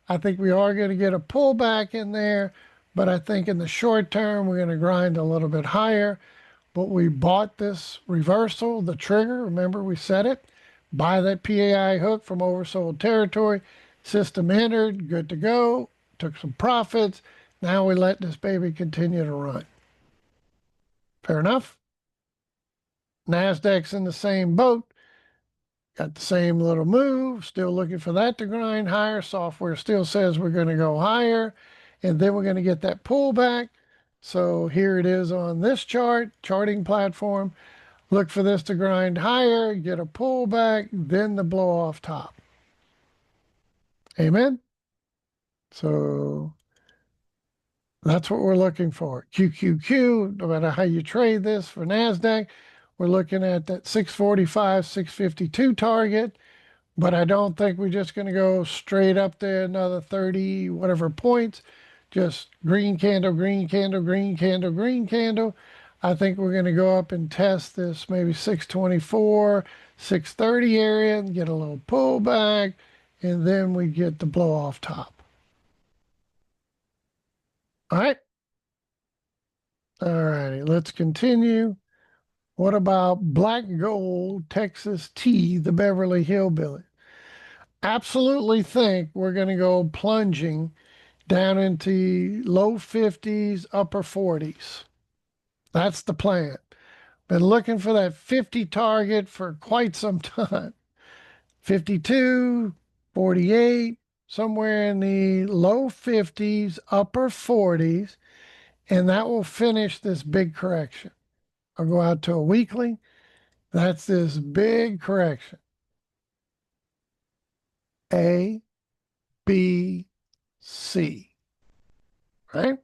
I think we are going to get a pullback in there, but I think in the short term, we're going to grind a little bit higher. but we bought this reversal, the trigger. Remember we set it, buy that PAI hook from oversold territory, system entered, good to go, took some profits. Now we let this baby continue to run. Fair enough. NASDAQ's in the same boat. Got the same little move, still looking for that to grind higher. Software still says we're going to go higher, and then we're going to get that pullback. So here it is on this charting platform. Look for this to grind higher, get a pullback, then the blow off top. Amen? So that's what we're looking for. QQQ, no matter how you trade this for NASDAQ, we're looking at that 645, 652 target. But I don't think we're just going to go straight up there another 30 whatever points. Just green candle, green candle, green candle, green candle. I think we're going to go up and test this maybe 624, 630 area and get a little pullback. And then we get the blow off top. All right. All righty. Let's continue. What about Black Gold, Texas Tea, the Beverly Hillbilly? Absolutely think we're going to go plunging down into low 50s, upper 40s. That's the plan. Been looking for that 50 target for quite some time. 52, 48, somewhere in the low 50s, upper 40s, and that will finish this big correction. I'll go out to a weekly. That's this big correction. A, B, C, right?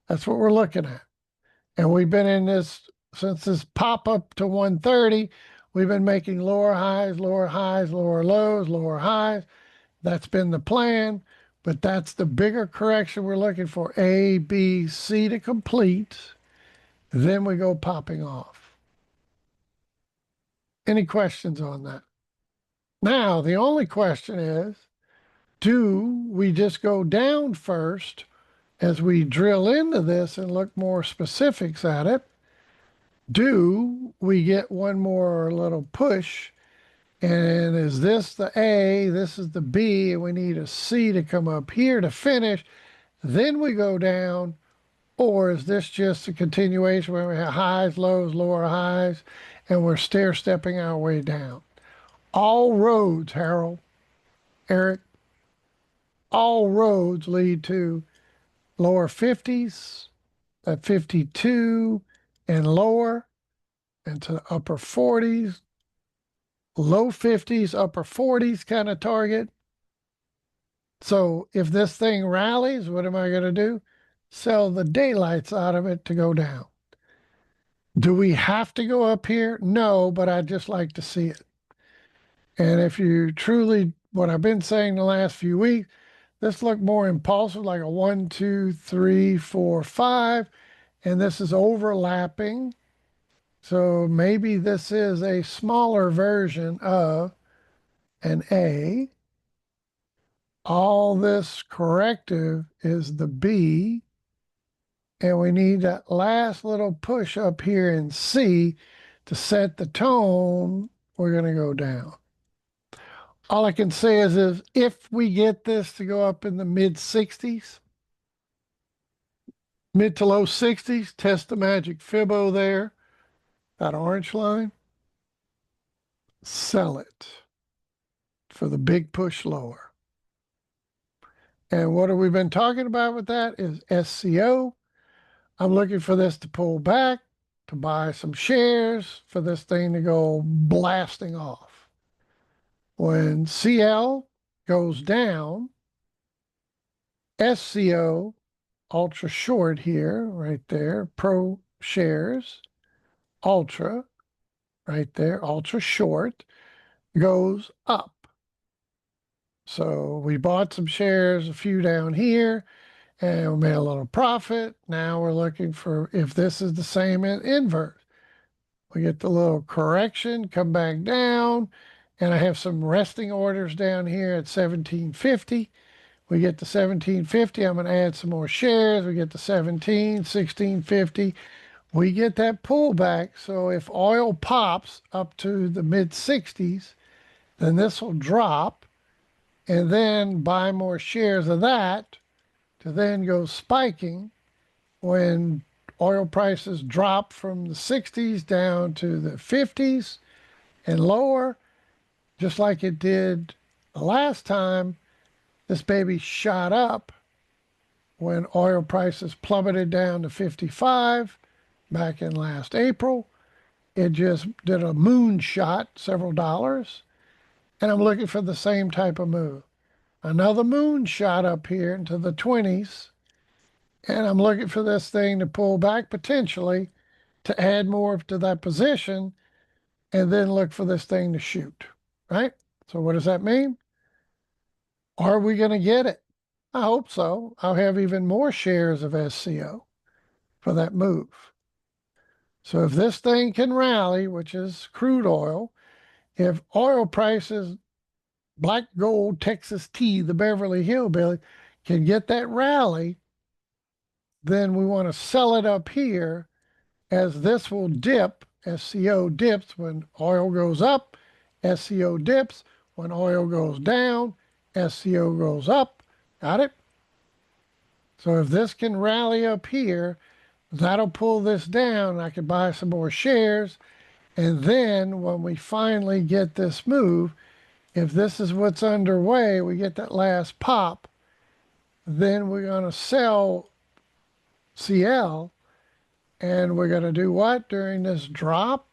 That's what we're looking at. And we've been in this since this pop up to 130. We've been making lower highs, lower highs, lower lows, lower highs. That's been the plan, but that's the bigger correction we're looking for. A, B, C to complete. Then we go popping off. Any questions on that? Now, the only question is, do we just go down first as we drill into this and look more specifics at it? Do we get one more little push? And is this the A? This is the B, and we need a C to come up here to finish. Then we go down. Or is this just a continuation where we have highs, lows, lower highs, and we're stair-stepping our way down? All roads, Harold, Eric, all roads lead to lower 50s, at 52 and lower, and to the upper 40s, low 50s, upper 40s kind of target. So if this thing rallies, what am I going to do? Sell the daylights out of it to go down. Do we have to go up here? No, but I'd just like to see it. And if you truly, what I've been saying the last few weeks, this looked more impulsive, like a 1, 2, 3, 4, 5, and this is overlapping. So maybe this is a smaller version of an A. All this corrective is the B. And we need that last little push up here in C to set the tone. We're going to go down. All I can say is if we get this to go up in the mid 60s, mid to low 60s, test the Magic Fibo there, that orange line, sell it for the big push lower. And what have we been talking about with that is SCO. I'm looking for this to pull back, to buy some shares, for this thing to go blasting off. When CL goes down, SCO, ultra short here, right there, pro shares, ultra, right there, ultra short, goes up. So we bought some shares, a few down here, and we made a little profit. Now we're looking for if this is the same inverse. We get the little correction, come back down, and I have some resting orders down here at 1750. We get to 1750, I'm going to add some more shares. We get to 17, 1650. we get that pullback. So if oil pops up to the mid 60s, then this will drop and then buy more shares of that to then go spiking when oil prices drop from the 60s down to the 50s and lower, just like it did the last time this baby shot up when oil prices plummeted down to 55 back in last April. It just did a moonshot, several dollars, and I'm looking for the same type of move. Another moonshot up here into the 20s, and I'm looking for this thing to pull back potentially to add more to that position and then look for this thing to shoot, right? So what does that mean? Are we going to get it? I hope so. I'll have even more shares of SCO for that move. So if this thing can rally, which is crude oil, if oil prices, black gold, Texas tea, the Beverly Hillbilly, can get that rally, then we want to sell it up here as this will dip. SCO dips when oil goes up, SCO dips when oil goes down, SCO goes up. Got it? So if this can rally up here, that'll pull this down. I could buy some more shares. And then when we finally get this move, if this is what's underway, we get that last pop, then we're going to sell CL. And we're going to do what during this drop?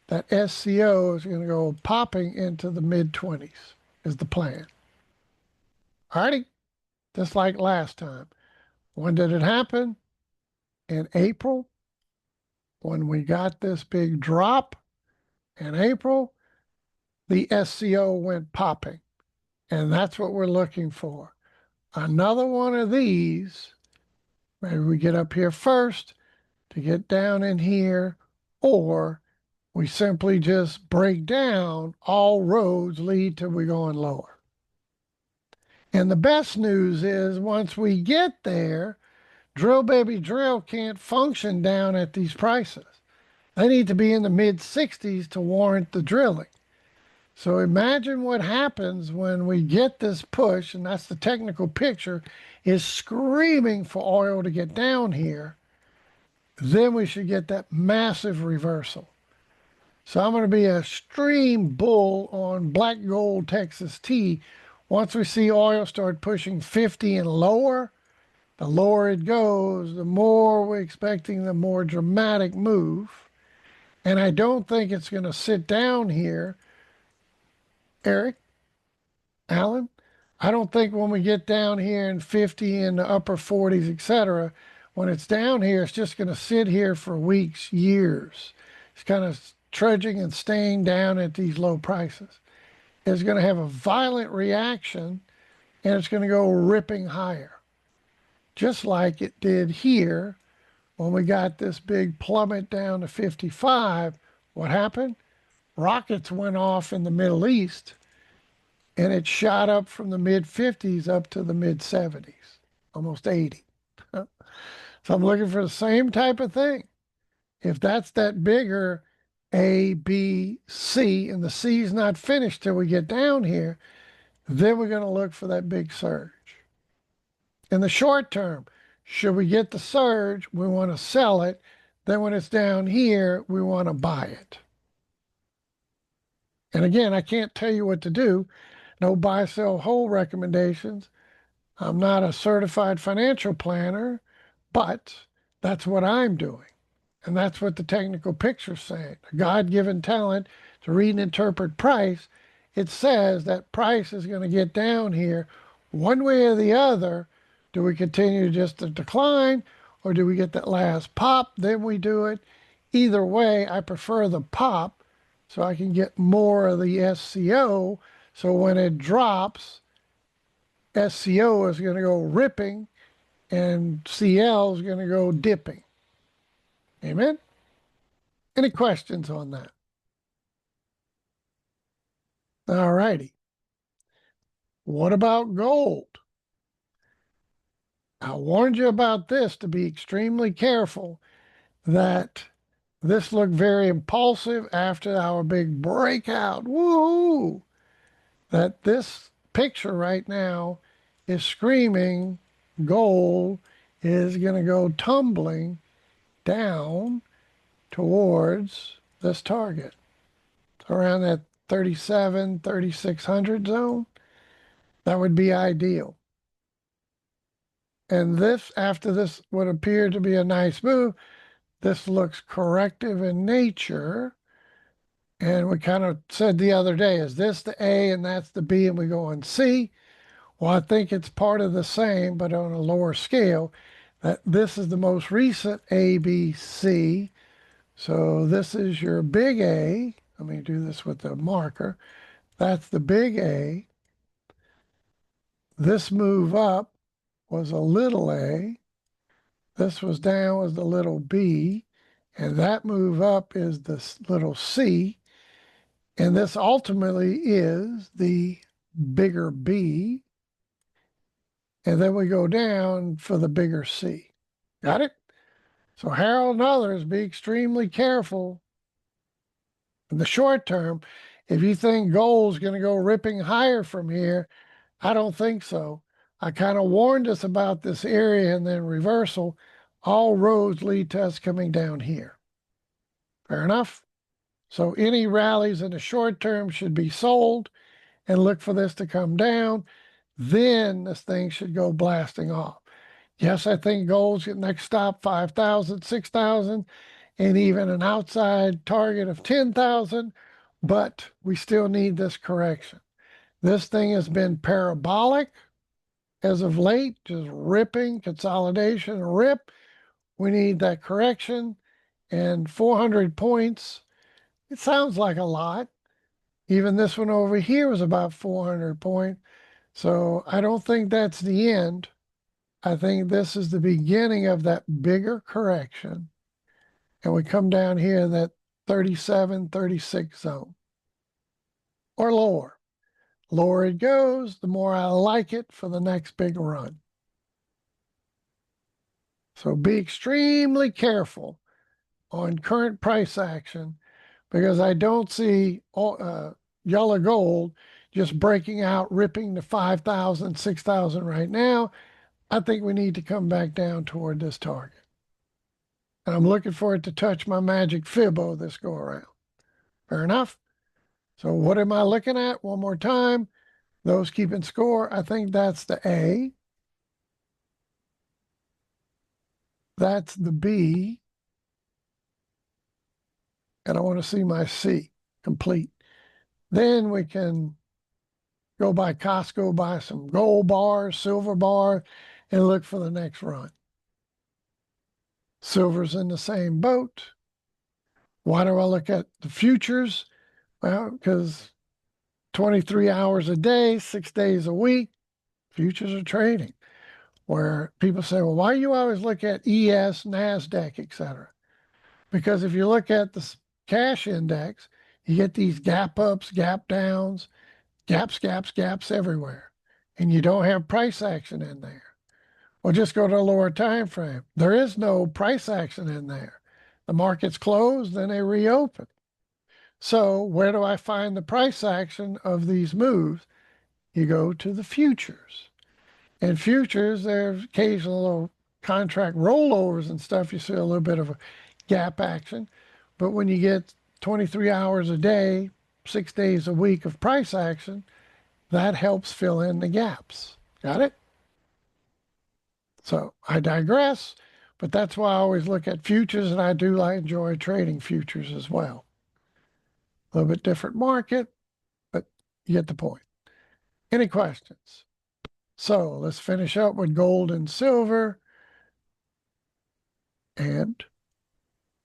That SCO is going to go popping into the mid 20s, is the plan. Alrighty, just like last time. When did it happen? In April, when we got this big drop in April, the SCO went popping. And that's what we're looking for. Another one of these, maybe we get up here first to get down in here, or we simply just break down, all roads lead to we going lower. And the best news is once we get there, drill baby drill can't function down at these prices. They need to be in the mid 60s to warrant the drilling. So imagine what happens when we get this push, and that's the technical picture, is screaming for oil to get down here. Then we should get that massive reversal. So I'm going to be a extreme bull on black gold Texas tea. Once we see oil start pushing 50 and lower, the lower it goes, the more we're expecting the more dramatic move. And I don't think it's going to sit down here, Eric, Alan. I don't think when we get down here in 50 in the upper 40s, etc., when it's down here, it's just going to sit here for weeks, years. It's kind of trudging and staying down at these low prices. It's going to have a violent reaction and it's going to go ripping higher, just like it did here when we got this big plummet down to 55. What happened? Rockets went off in the Middle East and it shot up from the mid 50s up to the mid 70s, almost 80. So I'm looking for the same type of thing. If that's that bigger A, B, C, and the C is not finished till we get down here, then we're going to look for that big surge. In the short term, should we get the surge, we want to sell it. Then when it's down here, we want to buy it. And again, I can't tell you what to do. No buy, sell, hold recommendations. I'm not a certified financial planner, but that's what I'm doing. And that's what the technical picture's saying. A God-given talent to read and interpret price. It says that price is going to get down here one way or the other. Do we continue just to decline or do we get that last pop? Then we do it. Either way, I prefer the pop so I can get more of the SCO. So when it drops, SCO is going to go ripping and CL is going to go dipping. Amen? Any questions on that? All righty. What about gold? I warned you about this to be extremely careful. that this looked very impulsive after our big breakout. Woo! That this picture right now is screaming gold is going to go tumbling down towards this target around that 37, 3600 zone. That would be ideal. And this, after this would appear to be a nice move, this looks corrective in nature. And we kind of said the other day, is this the A and that's the B and we go on C? Well, I think it's part of the same, but on a lower scale. That this is the most recent A, B, C. So this is your big A. Let me do this with the marker. That's the big A. This move up was a little a. This was down was the little b. And that move up is the little c. And this ultimately is the bigger B. And then we go down for the bigger C. Got it? So Harold and others, be extremely careful in the short term. If you think gold's going to go ripping higher from here, I don't think so. I kind of warned us about this area and then reversal. All roads lead to us coming down here. Fair enough? So any rallies in the short term should be sold and look for this to come down. Then this thing should go blasting off. Yes, I think gold's at next stop 5,000, 6,000, and even an outside target of 10,000, but we still need this correction. This thing has been parabolic as of late, just ripping, consolidation, rip. We need that correction. And 400 points, it sounds like a lot. Even this one over here was about 400 points. So I don't think that's the end. I think this is the beginning of that bigger correction. And we come down here in that 37, 36 zone or lower. Lower it goes, the more I like it for the next big run. So be extremely careful on current price action because I don't see yellow gold just breaking out, ripping to 5,000, 6,000 right now. I think we need to come back down toward this target. And I'm looking for it to touch my magic Fibo this go around. Fair enough? So what am I looking at? One more time. Those keeping score, I think that's the A. That's the B. And I want to see my C complete. Then we can go by Costco, buy some gold bars, silver bar, and look for the next run. Silver's in the same boat. Why do I look at the futures? Well, because 23 hours a day, 6 days a week, futures are trading. Where people say, well, why do you always look at ES, NASDAQ, etc.? Because if you look at the cash index, you get these gap ups, gap downs, gaps everywhere. And you don't have price action in there. Well, just go to a lower time frame. There is no price action in there. The market's closed, then they reopen. So where do I find the price action of these moves? You go to the futures. And futures, there's occasional little contract rollovers and stuff. You see a little bit of a gap action. But when you get 23 hours a day, 6 days a week of price action, that helps fill in the gaps. Got it? So I digress, but that's why I always look at futures, and I do enjoy trading futures as well. A little bit different market, but you get the point. Any questions? So let's finish up with gold and silver. And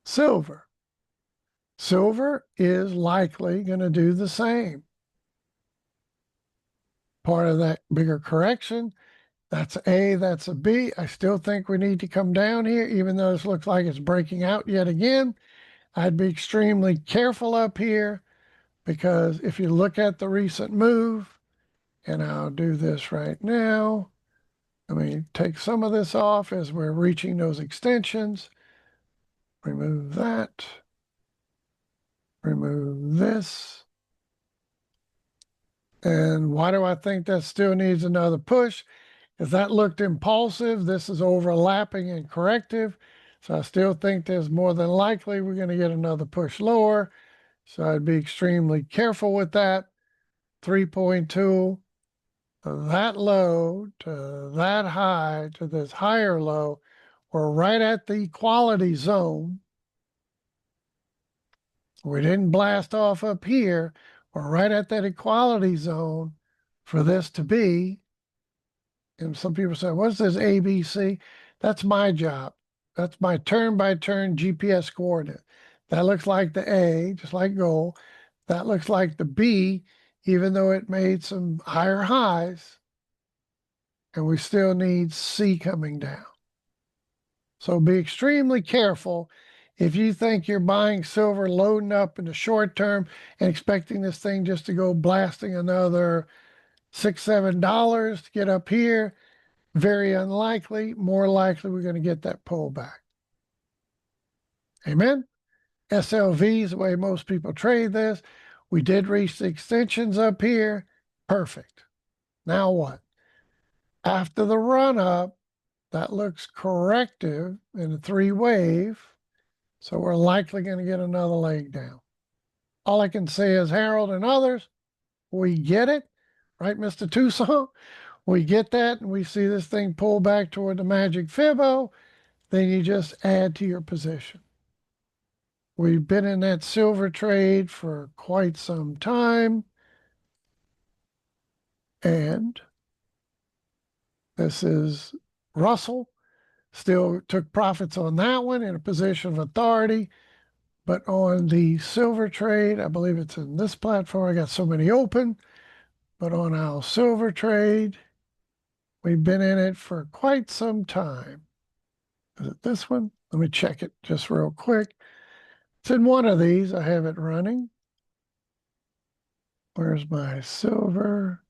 silver. Silver is likely going to do the same. Part of that bigger correction. That's A, that's a B. I still think we need to come down here, even though this looks like it's breaking out yet again. I'd be extremely careful up here because if you look at the recent move, and I'll do this right now. Let me take some of this off as we're reaching those extensions. Remove that. Remove this. And why do I think that still needs another push? Because that looked impulsive. This is overlapping and corrective. So I still think there's more than likely we're going to get another push lower. So I'd be extremely careful with that. 3.2, that low to that high to this higher low. We're right at the equality zone. We didn't blast off up here. We're right at that equality zone for this to be. And some people say, what's this ABC? That's my job. That's my turn-by-turn GPS coordinate. That looks like the A, just like gold. That looks like the B, even though it made some higher highs. And we still need C coming down. So be extremely careful if you think you're buying silver, loading up in the short term and expecting this thing just to go blasting another $6, $7 to get up here. Very unlikely. More likely we're going to get that pullback. Amen. SLV is the way most people trade this. We did reach the extensions up here. Perfect. Now what? After the run up, that looks corrective in a three wave. So we're likely going to get another leg down. All I can say is Harold and others, we get it, right, Mr. Tucson? We get that, and we see this thing pull back toward the Magic Fibo, then you just add to your position. We've been in that silver trade for quite some time, and this is Russell. Still took profits on that one in a position of authority. But on the silver trade, I believe it's in this platform. I got so many open. But on our silver trade, we've been in it for quite some time. Is it this one? Let me check it just real quick. It's in one of these. I have it running. Where's my silver?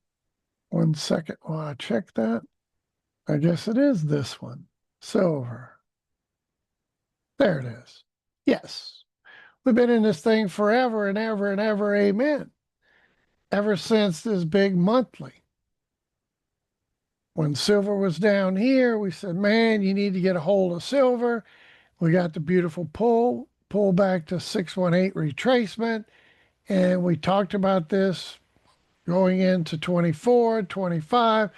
1 second while I check that. I guess it is this one. Silver. There it is. Yes. We've been in this thing forever and ever and ever. Amen. Ever since this big monthly. When silver was down here, we said, man, you need to get a hold of silver. We got the beautiful pull back to 618 retracement. And we talked about this going into 24, 25.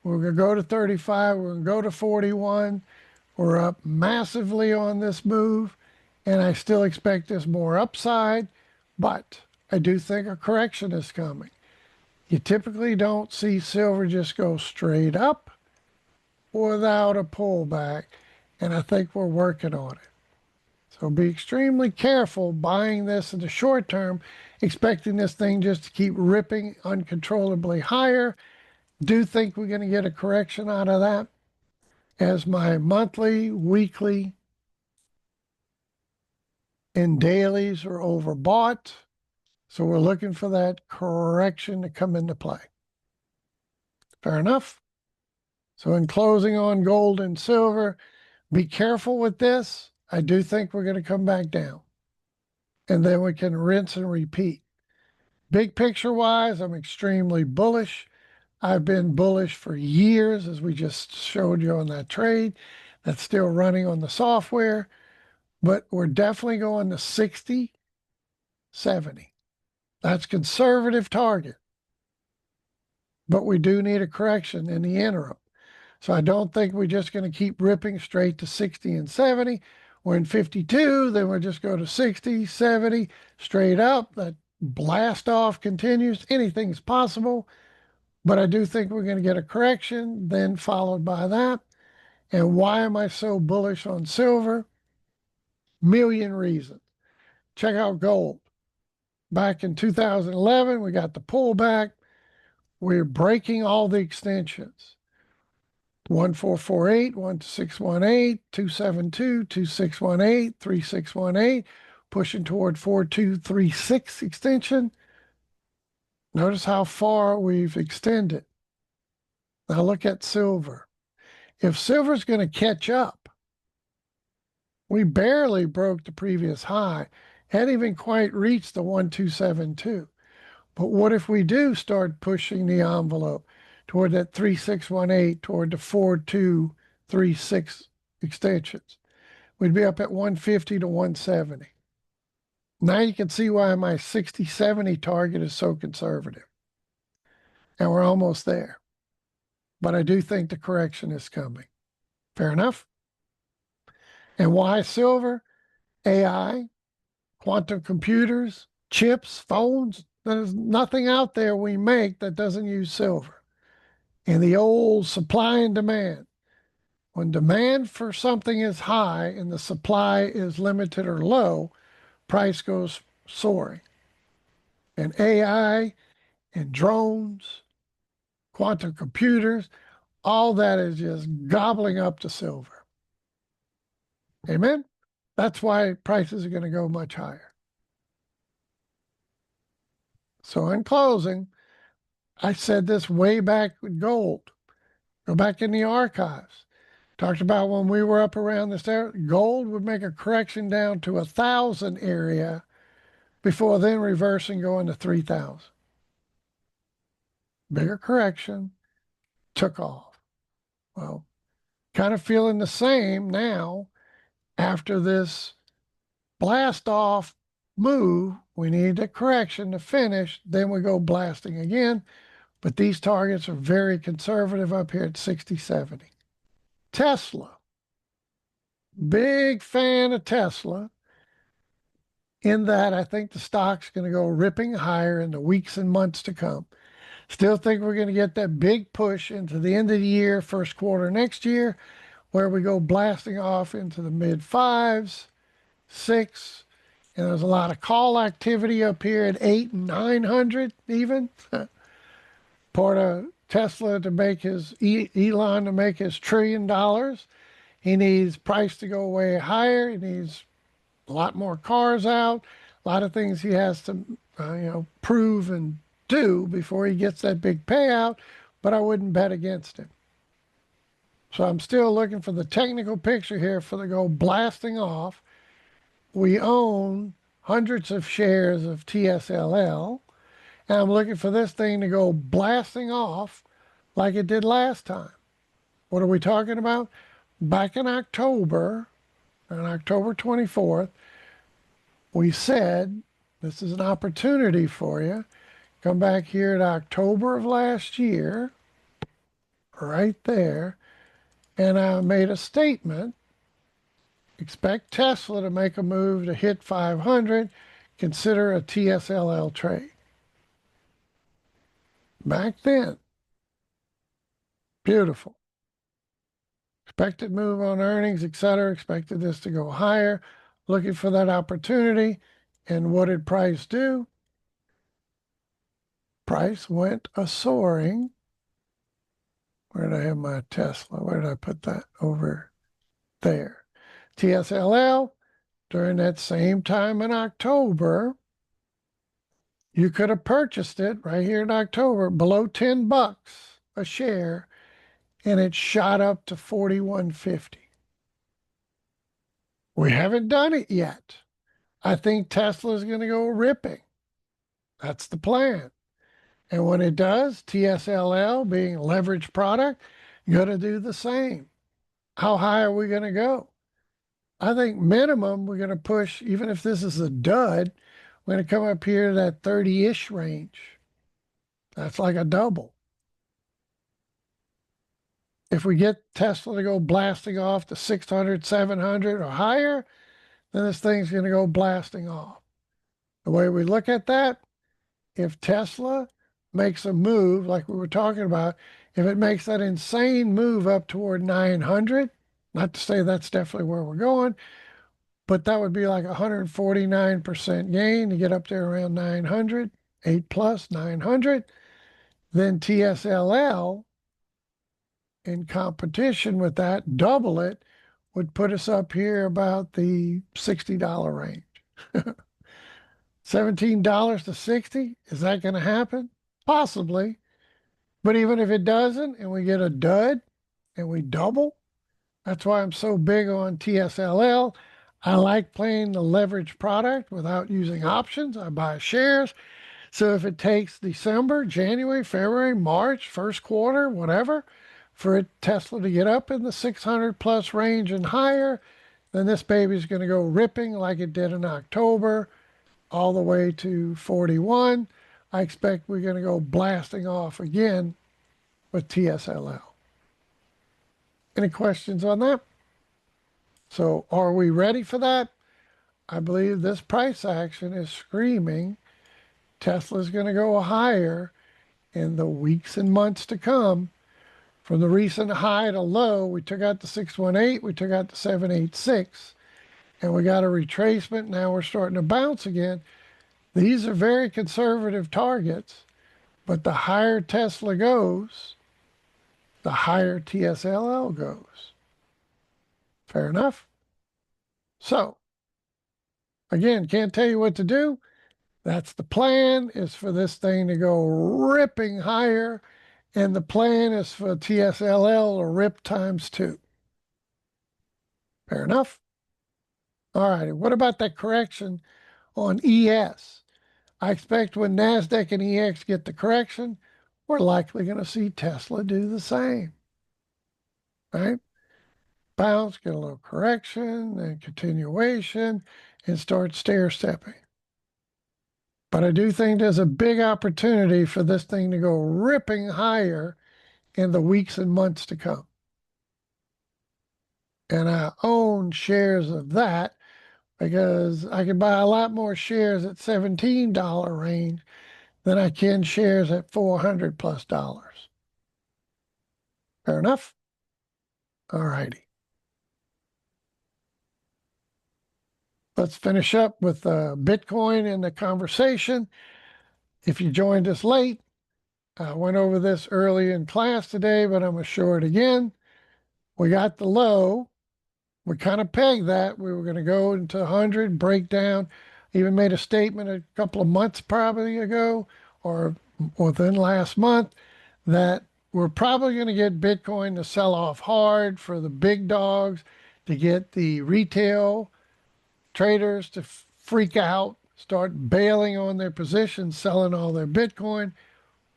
We're going to go to 35. We're going to go to 41. We're up massively on this move. And I still expect there's more upside. But I do think a correction is coming. You typically don't see silver just go straight up without a pullback, and I think we're working on it. So be extremely careful buying this in the short term, expecting this thing just to keep ripping uncontrollably higher. Do think we're going to get a correction out of that, as my monthly, weekly, and dailies are overbought. So we're looking for that correction to come into play. Fair enough? So in closing on gold and silver, be careful with this. I do think we're going to come back down. And then we can rinse and repeat. Big picture wise, I'm extremely bullish. I've been bullish for years, as we just showed you on that trade. That's still running on the software. But we're definitely going to 60, 70. That's conservative target. But we do need a correction in the interim. So I don't think we're just going to keep ripping straight to 60 and 70. We're in 52, then we'll just go to 60, 70, straight up. That blast off continues. Anything's possible. But I do think we're going to get a correction, then followed by that. And why am I so bullish on silver? Million reasons. Check out gold. Back in 2011, we got the pullback. We're breaking all the extensions. 1448, 1618, 272, 2618, 3618, pushing toward 4236 extension. Notice how far we've extended. Now look at silver. If silver's going to catch up, We barely broke the previous high, hadn't even quite reached the 1272. But what if we do start pushing the envelope toward that 3618, toward the 4236 extensions? We'd be up at 150 to 170. Now you can see why my 60-70 target is so conservative. And we're almost there. But I do think the correction is coming. Fair enough? And why silver? AI, quantum computers, chips, phones. There's nothing out there we make that doesn't use silver. And the old supply and demand. When demand for something is high and the supply is limited or low, price goes soaring. And AI and drones, quantum computers, all that is just gobbling up the silver. Amen? That's why prices are going to go much higher. So in closing, I said this way back with gold. Go back in the archives. Talked about when we were up around this area, gold would make a correction down to 1,000 area before then reversing going to 3,000. Bigger correction, took off. Well, kind of feeling the same now after this blast off move. We need a correction to finish, then we go blasting again. But these targets are very conservative up here at 60-70. Tesla, big fan of Tesla. In that, I think the stock's going to go ripping higher in the weeks and months to come. Still think we're going to get that big push into the end of the year, first quarter next year, where we go blasting off into the mid fives, six, and there's a lot of call activity up here at 8 and 900 even. Tesla to make his Elon to make his $1 trillion. He needs price to go way higher. He needs a lot more cars out, a lot of things he has to, prove and do before he gets that big payout. But I wouldn't bet against him. So I'm still looking for the technical picture here for the go blasting off. We own hundreds of shares of TSLL, and I'm looking for this thing to go blasting off like it did last time. What are we talking about? Back in October, on October 24th, we said, this is an opportunity for you. Come back here at October of last year, right there, and I made a statement. Expect Tesla to make a move to hit 500. Consider a TSLL trade. Back then, beautiful. Expected move on earnings, etc. Expected this to go higher. Looking for that opportunity. And what did price do? Price went a soaring. Where did I have my Tesla? Where did I put that? Over there. TSLL, during that same time in October, you could have purchased it right here in October below $10 a share, and it shot up to 41.50. We haven't done it yet. I think Tesla's going to go ripping. That's the plan. And when it does, TSLL, being a leveraged product, going to do the same. How high are we going to go? I think minimum we're going to push, even if this is a dud, we're going to come up here to that 30-ish range. That's like a double. If we get Tesla to go blasting off to 600, 700 or higher, then this thing's going to go blasting off. The way we look at that, if Tesla makes a move like we were talking about, if it makes that insane move up toward 900, not to say that's definitely where we're going, but that would be like 149% gain to get up there around 900, 8 plus 900. Then TSLL, in competition with that, double it, would put us up here about the $60 range. $17 to 60, is that going to happen? Possibly. But even if it doesn't, and we get a dud, and we double, that's why I'm so big on TSLL. I like playing the leverage product without using options. I buy shares. So if it takes December, January, February, March, first quarter, whatever, for Tesla to get up in the 600 plus range and higher, then this baby's going to go ripping like it did in October all the way to 41. I expect we're going to go blasting off again with TSLL. Any questions on that? So are we ready for that? I believe this price action is screaming Tesla's going to go higher in the weeks and months to come. From the recent high to low, we took out the 618, we took out the 786, and we got a retracement. Now we're starting to bounce again. These are very conservative targets, but the higher Tesla goes, the higher TSLL goes. Fair enough? So, again, can't tell you what to do. That's the plan, is for this thing to go ripping higher, and the plan is for TSLL to rip times 2. Fair enough? All righty. What about that correction on ES? I expect when NASDAQ and EX get the correction, we're likely going to see Tesla do the same. Right? Bounce, get a little correction, then continuation, and start stair stepping. But I do think there's a big opportunity for this thing to go ripping higher in the weeks and months to come. And I own shares of that because I can buy a lot more shares at $17 range than I can shares at $400 plus. Fair enough? All righty. Let's finish up with Bitcoin in the conversation. If you joined us late, I went over this early in class today, but I'm going to show it again. We got the low. We kind of pegged that. We were going to go into 100, break down. Even made a statement a couple of months probably ago or within last month that we're probably going to get Bitcoin to sell off hard for the big dogs, to get the retail traders to freak out, start bailing on their positions, selling all their Bitcoin,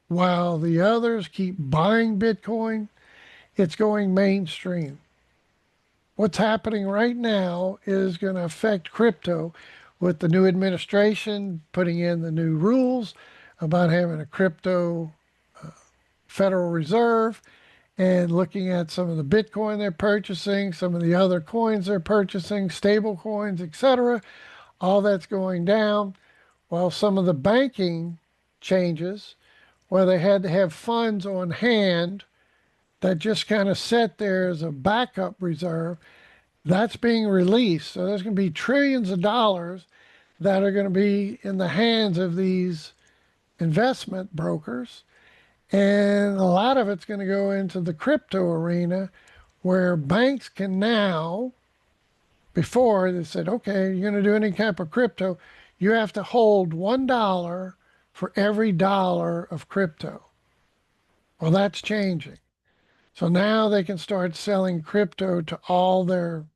while the others keep buying Bitcoin. It's going mainstream. What's happening right now is going to affect crypto with the new administration putting in the new rules about having a crypto Federal Reserve and looking at some of the Bitcoin they're purchasing, some of the other coins they're purchasing, stable coins, etc. All that's going down. While some of the banking changes, where they had to have funds on hand that just kind of sat there as a backup reserve, that's being released. So there's going to be trillions of dollars that are going to be in the hands of these investment brokers. And a lot of it's going to go into the crypto arena where banks can now, before they said, okay, you're going to do any type of crypto, you have to hold $1 for every dollar of crypto. Well, that's changing. So now they can start selling crypto to all their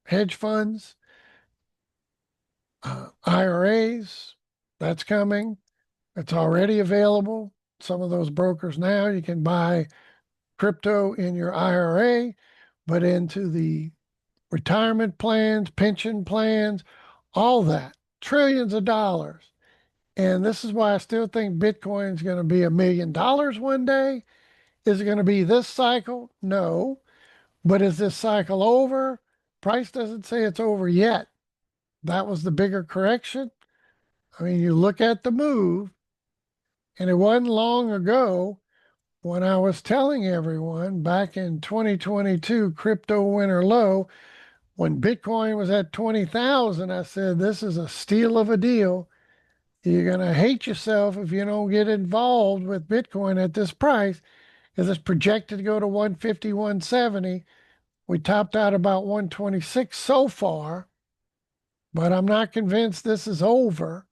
hedge funds, IRAs. That's coming. It's already available. Some of those brokers now, you can buy crypto in your IRA, but into the retirement plans, pension plans, all that, trillions of dollars. And this is why I still think Bitcoin is going to be $1 million one day. Is it going to be this cycle? No. But is this cycle over? Price doesn't say it's over yet. That was the bigger correction. I mean, you look at the move, and it wasn't long ago when I was telling everyone back in 2022, crypto winter low, when Bitcoin was at 20,000, I said, this is a steal of a deal. You're going to hate yourself if you don't get involved with Bitcoin at this price, because it's projected to go to 150, 170. We topped out about 126 so far, but I'm not convinced this is over.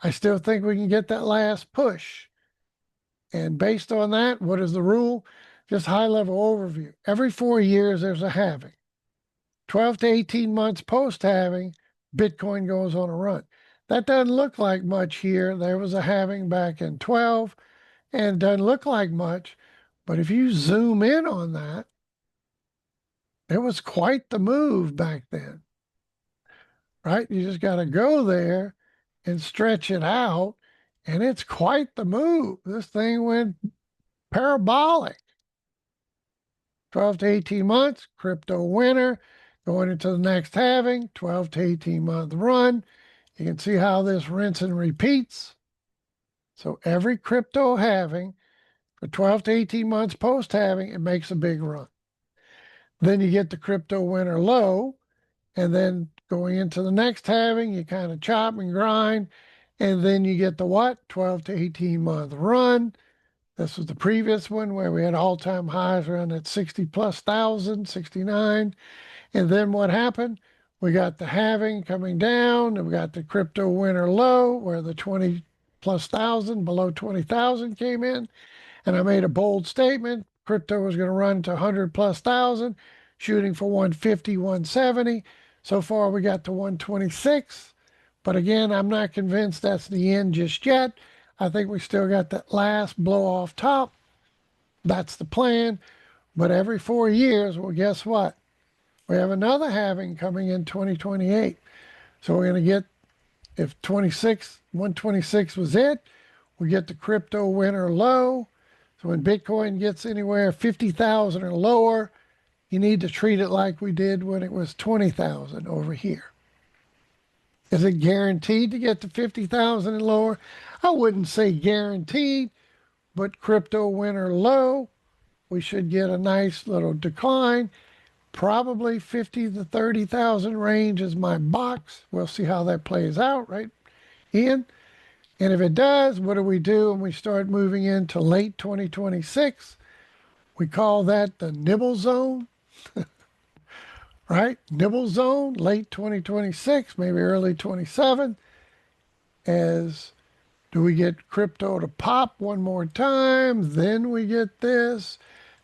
I still think we can get that last push. And based on that, what is the rule? Just high level overview. Every 4 years, there's a halving. 12 to 18 months post halving, Bitcoin goes on a run. That doesn't look like much here. There was a halving back in 12 and it doesn't look like much. But if you zoom in on that, it was quite the move back then, right? You just got to go there and stretch it out. And it's quite the move. This thing went parabolic. 12 to 18 months, crypto winner, going into the next halving, 12 to 18-month run. You can see how this rinse and repeats. So every crypto halving for 12 to 18 months post halving, it makes a big run. Then you get the crypto winter low, and then going into the next halving, you kind of chop and grind, and then you get the what? 12 to 18-month run. This was the previous one where we had all-time highs around at 60 plus thousand, 69. And then what happened? We got the halving coming down, and we got the crypto winter low where the 20 plus thousand below 20,000 came in. And I made a bold statement. Crypto was going to run to 100 plus thousand, shooting for 150, 170. So far, we got to 126. But again, I'm not convinced that's the end just yet. I think we still got that last blow off top. That's the plan. But every 4 years, well, guess what? We have another halving coming in 2028. So we're going to get, if 126 was it, we get the crypto winter low. So when Bitcoin gets anywhere 50,000 or lower, you need to treat it like we did when it was 20,000 over here. Is it guaranteed to get to 50,000 and lower? I wouldn't say guaranteed, but crypto winter low, we should get a nice little decline. Probably 50 to 30,000 range is my box. We'll see how that plays out, right, Ian? And if it does, what do we do when we start moving into late 2026? We call that the nibble zone, right? Nibble zone, late 2026, maybe early 27. As do we get crypto to pop one more time? Then we get this.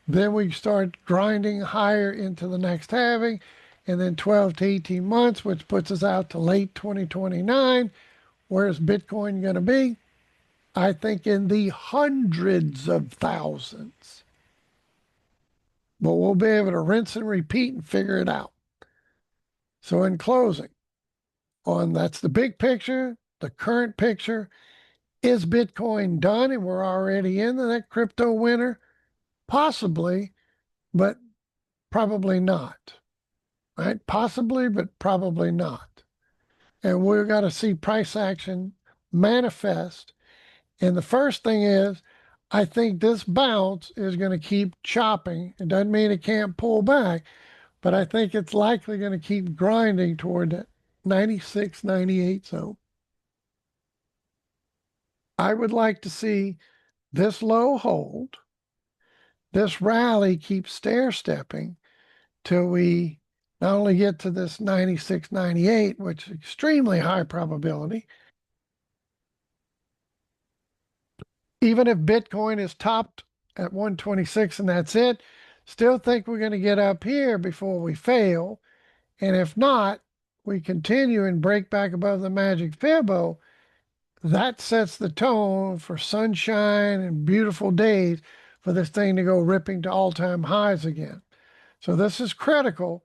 Then we start grinding higher into the next halving. And then 12 to 18 months, which puts us out to late 2029. Where's Bitcoin going to be? I think in the hundreds of thousands. But we'll be able to rinse and repeat and figure it out. So in closing, that's the big picture, the current picture. Is Bitcoin done and we're already into that crypto winter? Possibly, but probably not. Right? Possibly, but probably not. And we've got to see price action manifest. And the first thing is, I think this bounce is going to keep chopping. It doesn't mean it can't pull back, but I think it's likely going to keep grinding toward that 96, 98 zone. I would like to see this low hold, this rally keep stair-stepping till we not only get to this 96, 98, which is extremely high probability. Even if Bitcoin is topped at 126 and that's it, still think we're going to get up here before we fail. And if not, we continue and break back above the Magic Fibo. That sets the tone for sunshine and beautiful days for this thing to go ripping to all-time highs again. So this is critical.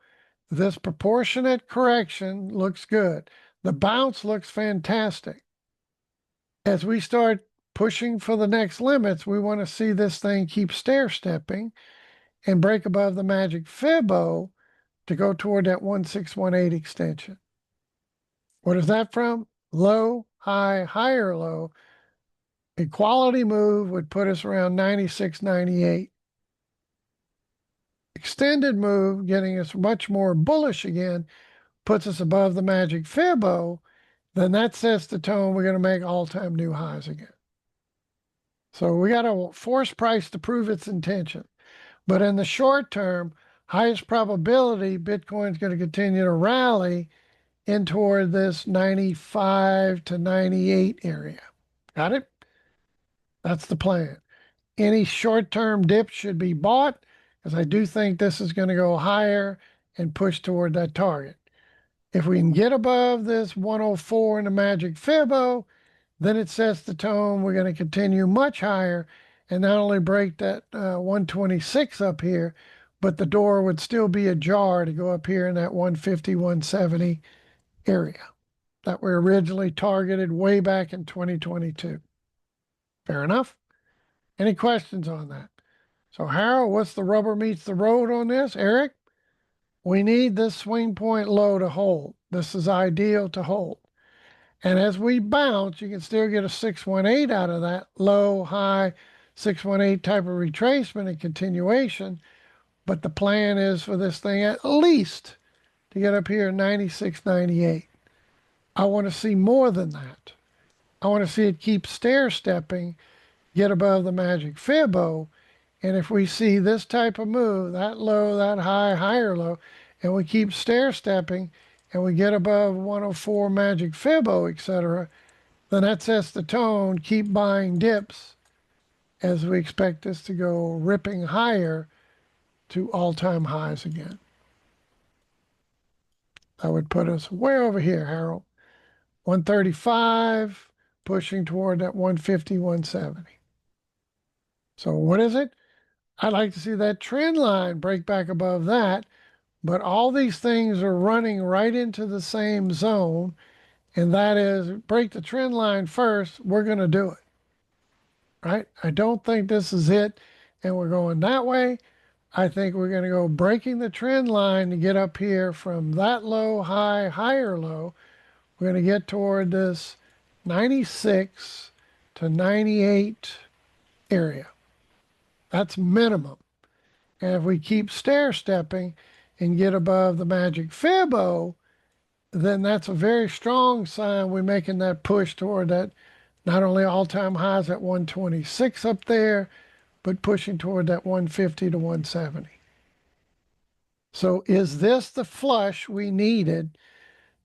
This proportionate correction looks good. The bounce looks fantastic. As we start pushing for the next limits, we want to see this thing keep stair-stepping and break above the Magic Fibo to go toward that 1618 extension. What is that from? Low, high, higher low. A quality move would put us around 96, 98. Extended move, getting us much more bullish again, puts us above the Magic Fibo. Then that sets the tone. We're going to make all-time new highs again. So we got to force price to prove its intention. But in the short term, highest probability, Bitcoin's going to continue to rally in toward this 95 to 98 area. Got it? That's the plan. Any short-term dip should be bought, because I do think this is going to go higher and push toward that target. If we can get above this 104 in the Magic Fibo, then it sets the tone. We're going to continue much higher and not only break that 126 up here, but the door would still be ajar to go up here in that 150, 170 area that we originally targeted way back in 2022. Fair enough? Any questions on that? So Harold, what's the rubber meets the road on this? Eric, we need this swing point low to hold. This is ideal to hold. And as we bounce, you can still get a 618 out of that low, high, 618 type of retracement and continuation. But the plan is for this thing at least to get up here 96, 98. I want to see more than that. I want to see it keep stair stepping, get above the Magic Fibo. And if we see this type of move, that low, that high, higher low, and we keep stair stepping and we get above 104 Magic Fibo, etc., then that sets the tone. Keep buying dips as we expect this to go ripping higher to all-time highs again. That would put us way over here, Harold. 135, pushing toward that 150, 170. So what is it? I'd like to see that trend line break back above that, but all these things are running right into the same zone, and that is break the trend line first, we're going to do it, right? I don't think this is it, and we're going that way. I think we're going to go breaking the trend line to get up here from that low, high, higher low. We're going to get toward this 96 to 98 area. That's minimum. And if we keep stair stepping and get above the Magic Fibo, then that's a very strong sign we're making that push toward that not only all-time highs at 126 up there, but pushing toward that 150 to 170. So is this the flush we needed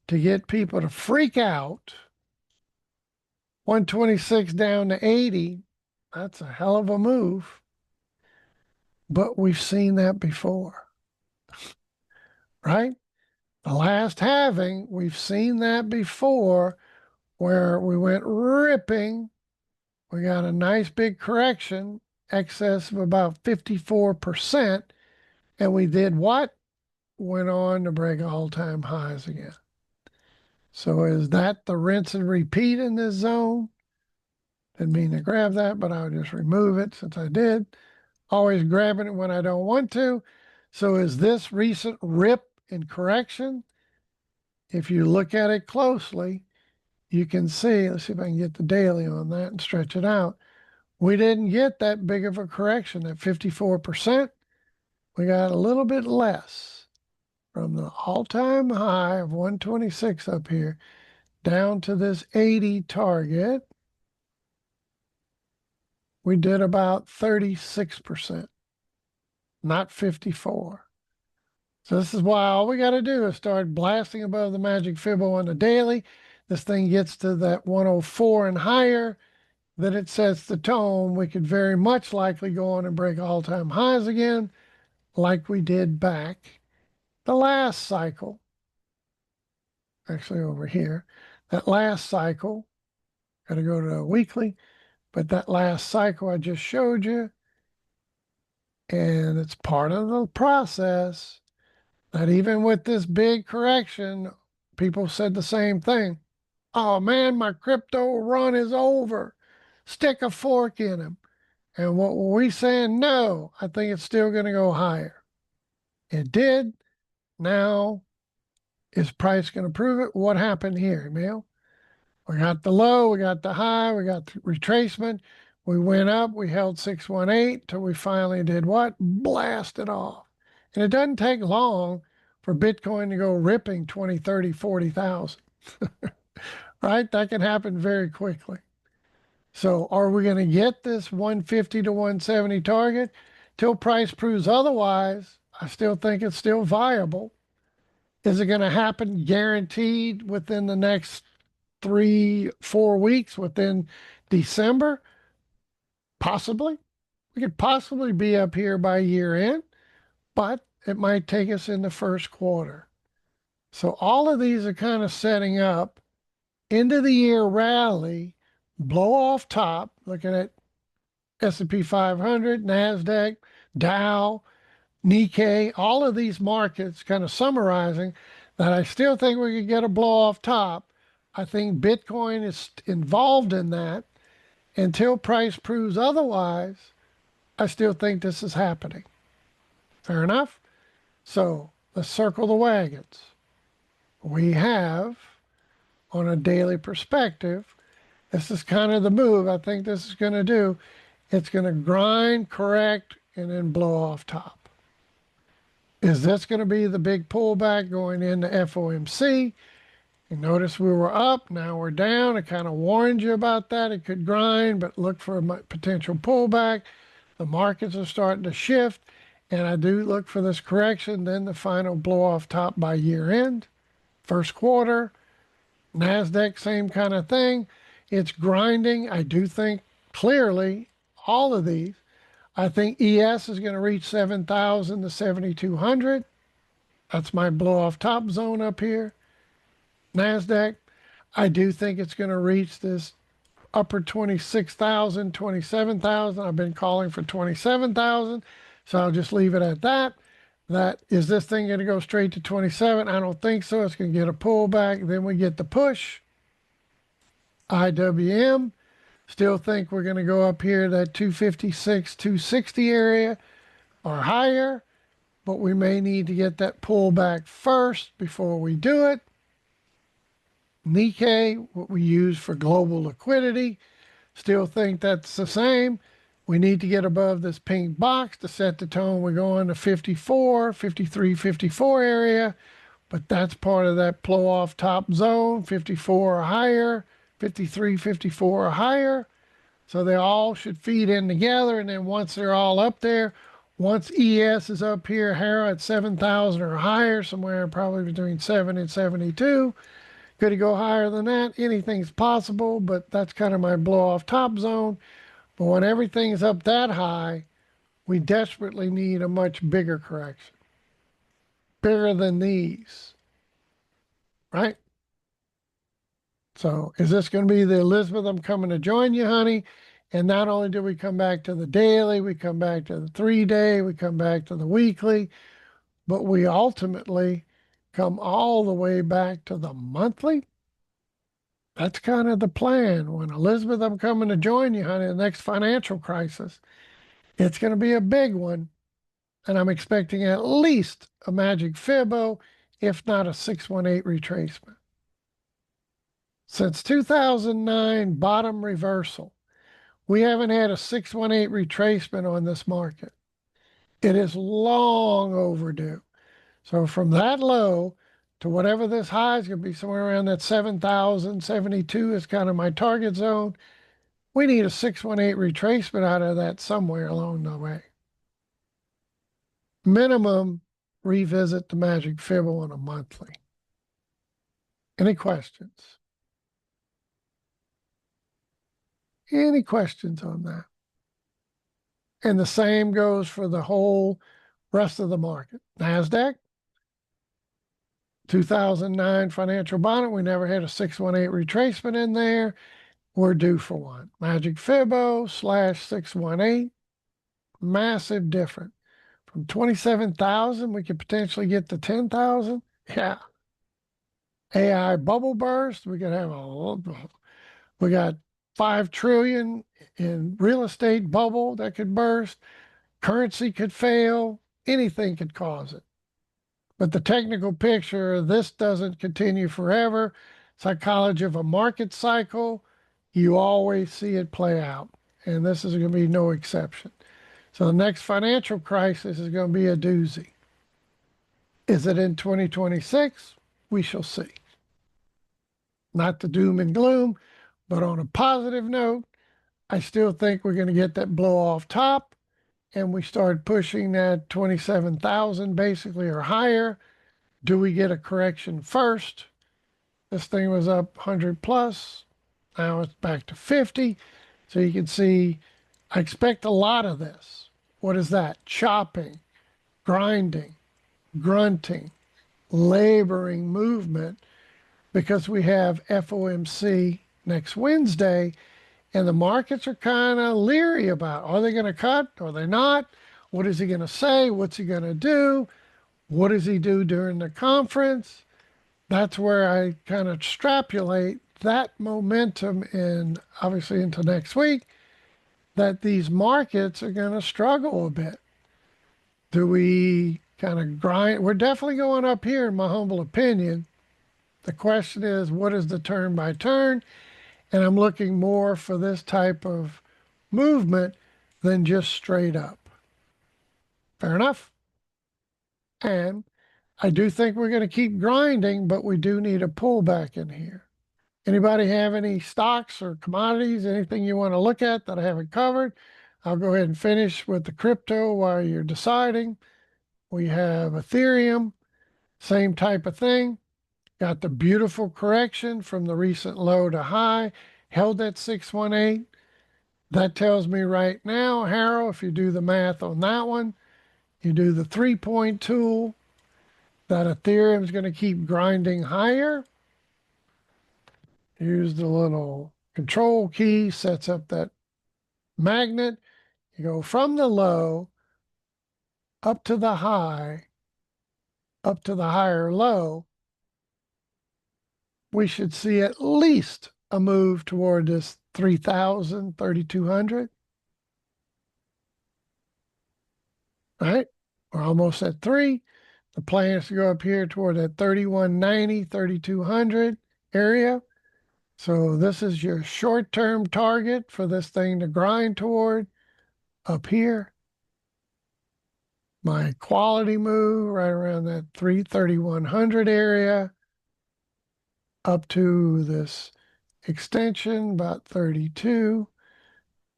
to get people to freak out? 126 down to 80, that's a hell of a move. But we've seen that before, right? The last halving, we've seen that before where we went ripping. We got a nice big correction, excess of about 54%. And we did what? Went on to break all-time highs again. So is that the rinse and repeat in this zone? Didn't mean to grab that, but I'll just remove it since I did. Always grabbing it when I don't want to. So is this recent rip in correction? If you look at it closely, you can see, let's see if I can get the daily on that and stretch it out. We didn't get that big of a correction at 54%. We got a little bit less from the all-time high of 126 up here down to this 80 target. We did about 36%, not 54. So this is why all we got to do is start blasting above the Magic Fibo on the daily. This thing gets to that 104 and higher, then it sets the tone. We could very much likely go on and break all-time highs again, like we did back the last cycle. Actually over here, that last cycle, got to go to a weekly, but that last cycle I just showed you, and it's part of the process that even with this big correction, people said the same thing. Oh man, my crypto run is over. Stick a fork in him. And what were we saying? No, I think it's still going to go higher. It did. Now, is price going to prove it? What happened here, Emil? We got the low, we got the high, we got the retracement. We went up, we held 618 till we finally did what? Blasted off. And it doesn't take long for Bitcoin to go ripping 20, 30, 40,000. Right? That can happen very quickly. So are we going to get this 150 to 170 target? Till price proves otherwise, I still think it's still viable. Is it going to happen guaranteed within the next 3-4 weeks, within December? Possibly. We could possibly be up here by year end, but it might take us in the first quarter. So all of these are kind of setting up end of the year rally, blow off top, looking at S&P 500, NASDAQ, Dow, Nikkei, all of these markets kind of summarizing that I still think we could get a blow off top. I think Bitcoin is involved in that. Until price proves otherwise, I still think this is happening. Fair enough? So let's circle the wagons. We have, on a daily perspective, this is kind of the move I think this is going to do. It's going to grind, correct, and then blow off top. Is this going to be the big pullback going into FOMC? You notice we were up, now we're down. I kind of warned you about that. It could grind, but look for a potential pullback. The markets are starting to shift, and I do look for this correction, then the final blow off top by year end, first quarter. NASDAQ, same kind of thing. It's grinding. I do think clearly all of these. I think ES is going to reach 7,000 to 7,200. That's my blow off top zone up here. NASDAQ, I do think it's going to reach this upper 26,000, 27,000. I've been calling for 27,000. So I'll just leave it at that. Is this thing going to go straight to 27? I don't think so. It's going to get a pullback. Then we get the push. IWM, still think we're going to go up here that 256, 260 area or higher, but we may need to get that pullback first before we do it. Nikkei, what we use for global liquidity, still think that's the same. We need to get above this pink box to set the tone. We're going to 54, 53, 54 area, but that's part of that blow off top zone, 54 or higher, 53, 54 or higher. So they all should feed in together. And then once they're all up there, once ES is up here, Hera at 7,000 or higher, somewhere probably between 7 and 72. Could it go higher than that? Anything's possible, but that's kind of my blow off top zone. But when everything's up that high, we desperately need a much bigger correction. Bigger than these, right? So is this going to be the Elizabeth, I'm coming to join you, honey? And not only do we come back to the daily, we come back to the 3-day, we come back to the weekly, but we ultimately come all the way back to the monthly. That's kind of the plan. When Elizabeth, I'm coming to join you, honey, the next financial crisis, it's going to be a big one. And I'm expecting at least a Magic Fibo, if not a 618 retracement. Since 2009 bottom reversal, we haven't had a 618 retracement on this market. It is long overdue. So from that low to whatever this high is going to be, somewhere around that 7,072 is kind of my target zone. We need a 618 retracement out of that somewhere along the way. Minimum, revisit the Magic Fibo on a monthly. Any questions? Any questions on that? And the same goes for the whole rest of the market. NASDAQ, 2009 financial bottom. We never had a 618 retracement in there. We're due for one. Magic Fibo / 618. Massive difference. From 27,000, we could potentially get to 10,000. Yeah. AI bubble burst. We could have we got 5 trillion in real estate bubble that could burst. Currency could fail. Anything could cause it. But the technical picture, this doesn't continue forever. Psychology of a market cycle, you always see it play out. And this is going to be no exception. So the next financial crisis is going to be a doozy. Is it in 2026? We shall see. Not the doom and gloom, but on a positive note, I still think we're going to get that blow off top and we start pushing that 27,000 basically or higher. Do we get a correction first? This thing was up 100 plus. Now it's back to 50. So you can see, I expect a lot of this. What is that? Chopping, grinding, grunting, laboring movement because we have FOMC next Wednesday, and the markets are kind of leery about, are they going to cut? Are they not? What is he going to say? What's he going to do? What does he do during the conference? That's where I kind of extrapolate that momentum in obviously into next week, that these markets are going to struggle a bit. Do we kind of grind? We're definitely going up here, in my humble opinion. The question is, what is the turn by turn? And I'm looking more for this type of movement than just straight up. Fair enough. And I do think we're going to keep grinding, but we do need a pullback in here. Anybody have any stocks or commodities, anything you want to look at that I haven't covered? I'll go ahead and finish with the crypto while you're deciding. We have Ethereum, same type of thing. Got the beautiful correction from the recent low to high, held at 618. That tells me right now, Harrow, if you do the math on that one, you do the 3-point tool, that Ethereum is going to keep grinding higher. Use the little control key, sets up that magnet. You go from the low up to the high, up to the higher low. We should see at least a move toward this 3,000, 3,200. All right, we're almost at 3. The plan is to go up here toward that 3,190, 3,200 area. So this is your short-term target for this thing to grind toward up here. My quality move right around that 3,100 area up to this extension, about 32.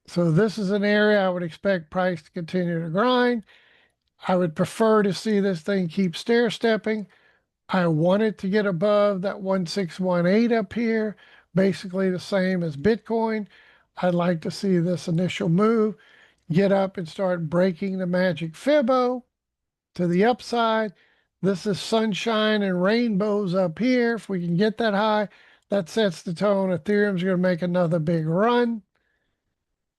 So this is an area I would expect price to continue to grind. I would prefer to see this thing keep stair stepping. I want it to get above that 1618 up here, basically the same as Bitcoin. I'd like to see this initial move get up and start breaking the Magic Fibo to the upside. This is sunshine and rainbows up here. If we can get that high, that sets the tone. Ethereum's going to make another big run.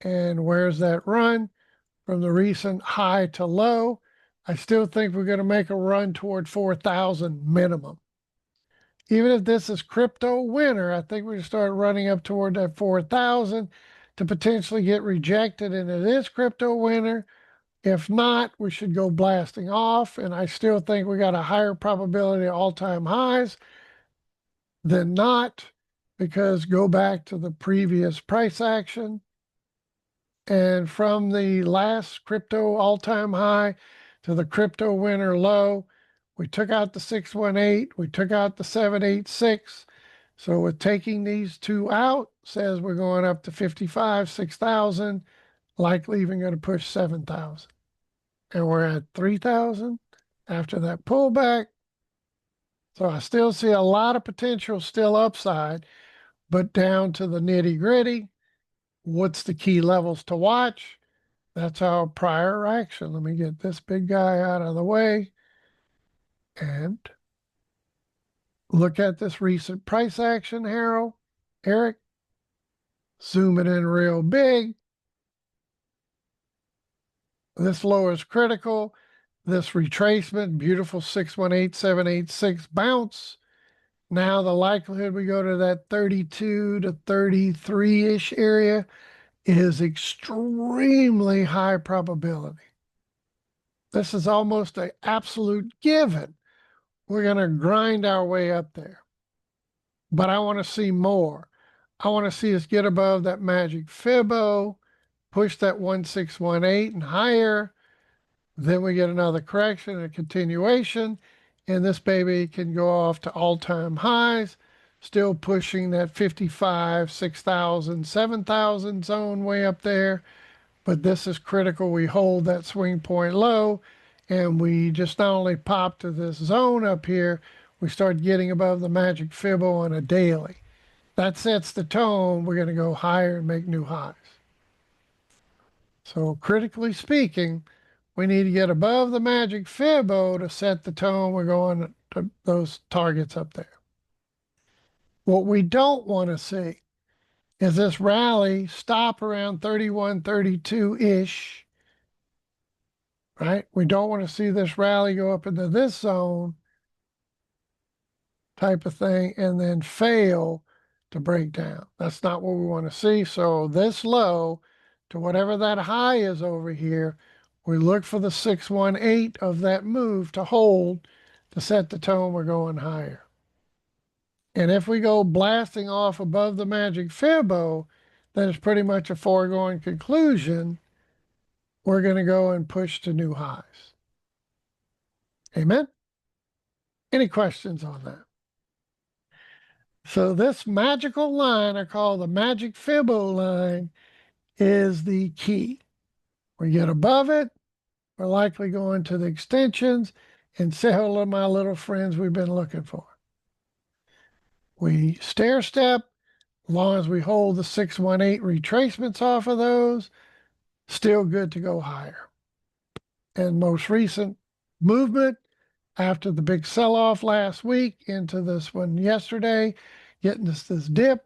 And where's that run? From the recent high to low. I still think we're going to make a run toward 4,000 minimum. Even if this is crypto winter, I think we're going to start running up toward that 4,000 to potentially get rejected. And it is crypto winter. If not, we should go blasting off. And I still think we got a higher probability of all-time highs than not, because go back to the previous price action. And from the last crypto all-time high to the crypto winter low, we took out the 618, we took out the 786. So with taking these two out, says we're going up to 55, 6,000, likely even going to push 7,000. And we're at 3,000 after that pullback. So I still see a lot of potential still upside, but down to the nitty gritty. What's the key levels to watch? That's our prior action. Let me get this big guy out of the way and look at this recent price action, Harold, Eric. Zoom it in real big. This low is critical. This retracement, beautiful 618, 786 bounce. Now the likelihood we go to that 32 to 33-ish area is extremely high probability. This is almost an absolute given. We're going to grind our way up there. But I want to see more. I want to see us get above that Magic Fibo, push that 1618 and higher. Then we get another correction and a continuation. And this baby can go off to all-time highs, still pushing that 55, 6,000, 7,000 zone way up there. But this is critical. We hold that swing point low, and we just not only pop to this zone up here, we start getting above the Magic Fibo on a daily. That sets the tone. We're going to go higher and make new highs. So critically speaking, we need to get above the magic Fibo to set the tone. We're going to those targets up there. What we don't want to see is this rally stop around 31, 32-ish, right? We don't want to see this rally go up into this zone type of thing and then fail to break down. That's not what we want to see. So this low to whatever that high is over here, we look for the 618 of that move to hold to set the tone. We're going higher. And if we go blasting off above the magic Fibo, then it's pretty much a foregone conclusion. We're going to go and push to new highs. Amen? Any questions on that? So this magical line I call the magic Fibo line is the key. We get above it, we're likely going to the extensions and say hello to my little friends we've been looking for. We stair step, as long as we hold the 618 retracements off of those, still good to go higher. And most recent movement after the big sell-off last week into this one yesterday, getting this dip.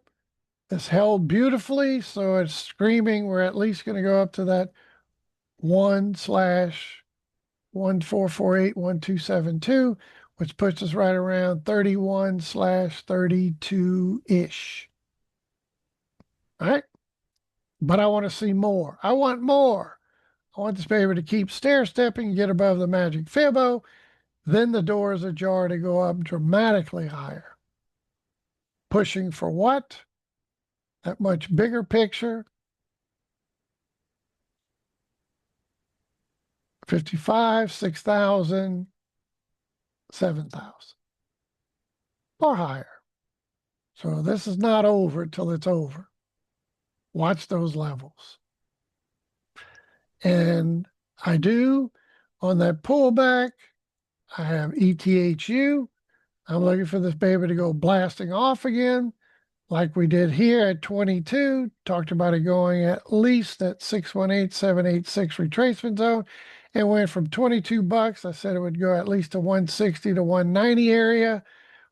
It's held beautifully, so it's screaming we're at least going to go up to that 1/14481272, which puts us right around 31/32-ish. All right? But I want to see more. I want more. I want this baby to keep stair-stepping, get above the magic Fibo. Then the door is ajar to go up dramatically higher. Pushing for what? That much bigger picture. 55, 6,000, 7,000 or higher. So this is not over till it's over. Watch those levels. And I do, on that pullback, I have ETHU. I'm looking for this baby to go blasting off again, like we did here at 22. Talked about it going at least at 618,786 retracement zone. It went from 22 bucks. I said it would go at least to 160 to 190 area,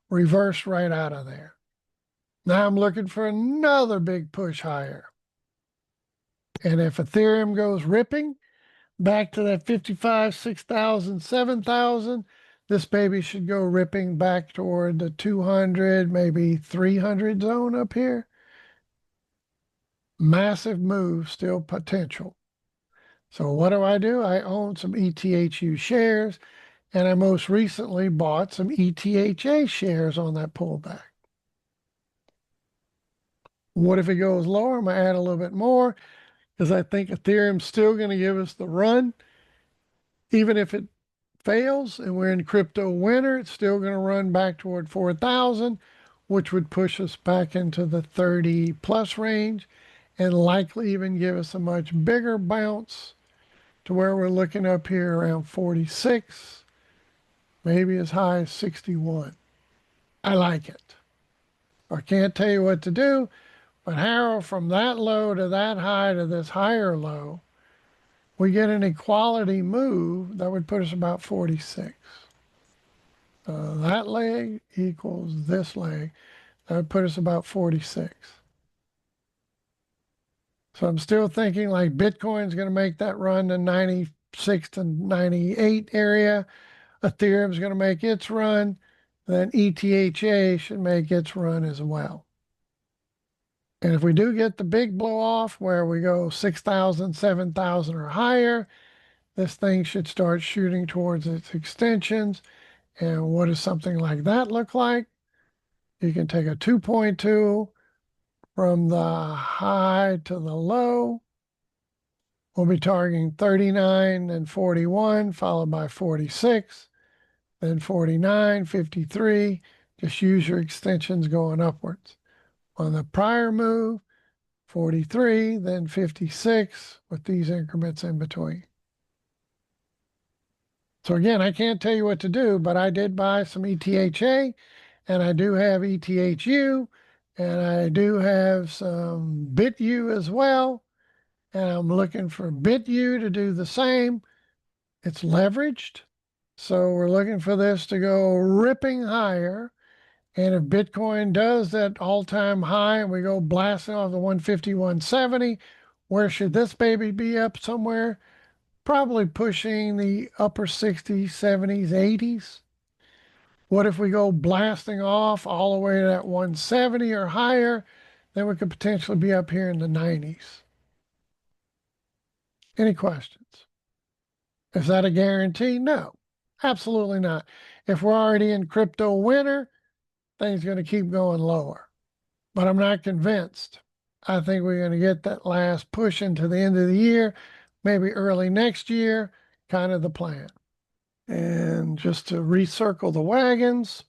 reversed right out of there. Now I'm looking for another big push higher. And if Ethereum goes ripping back to that 55, 6,000, 7,000, this baby should go ripping back toward the 200, maybe 300 zone up here. Massive move, still potential. So what do? I own some ETHU shares, and I most recently bought some ETHA shares on that pullback. What if it goes lower? I'm going to add a little bit more because I think Ethereum's still going to give us the run. Even if it fails and we're in crypto winter, it's still going to run back toward 4,000, which would push us back into the 30 plus range and likely even give us a much bigger bounce to where we're looking up here around 46, maybe as high as 61. I like it. I can't tell you what to do, but Harold, from that low to that high to this higher low, we get an equality move that would put us about 46. That leg equals this leg. That would put us about 46. So I'm still thinking like Bitcoin's going to make that run to 96 to 98 area. Ethereum's going to make its run. Then ETHA should make its run as well. And if we do get the big blow off where we go 6,000, 7,000 or higher, this thing should start shooting towards its extensions. And what does something like that look like? You can take a 2.2 from the high to the low. We'll be targeting 39 and 41, followed by 46, then 49, 53. Just use your extensions going upwards. On the prior move, 43, then 56 with these increments in between. So again, I can't tell you what to do, but I did buy some ETHA, and I do have ETHU, and I do have some BitU as well. And I'm looking for BitU to do the same. It's leveraged. So we're looking for this to go ripping higher. And if Bitcoin does that all-time high and we go blasting off the 150, 170, where should this baby be up somewhere? Probably pushing the upper 60s, 70s, 80s. What if we go blasting off all the way to that 170 or higher? Then we could potentially be up here in the 90s. Any questions? Is that a guarantee? No, absolutely not. If we're already in crypto winter, things going to keep going lower. But I'm not convinced. I think we're going to get that last push into the end of the year, maybe early next year, kind of the plan. And just to recircle the wagons,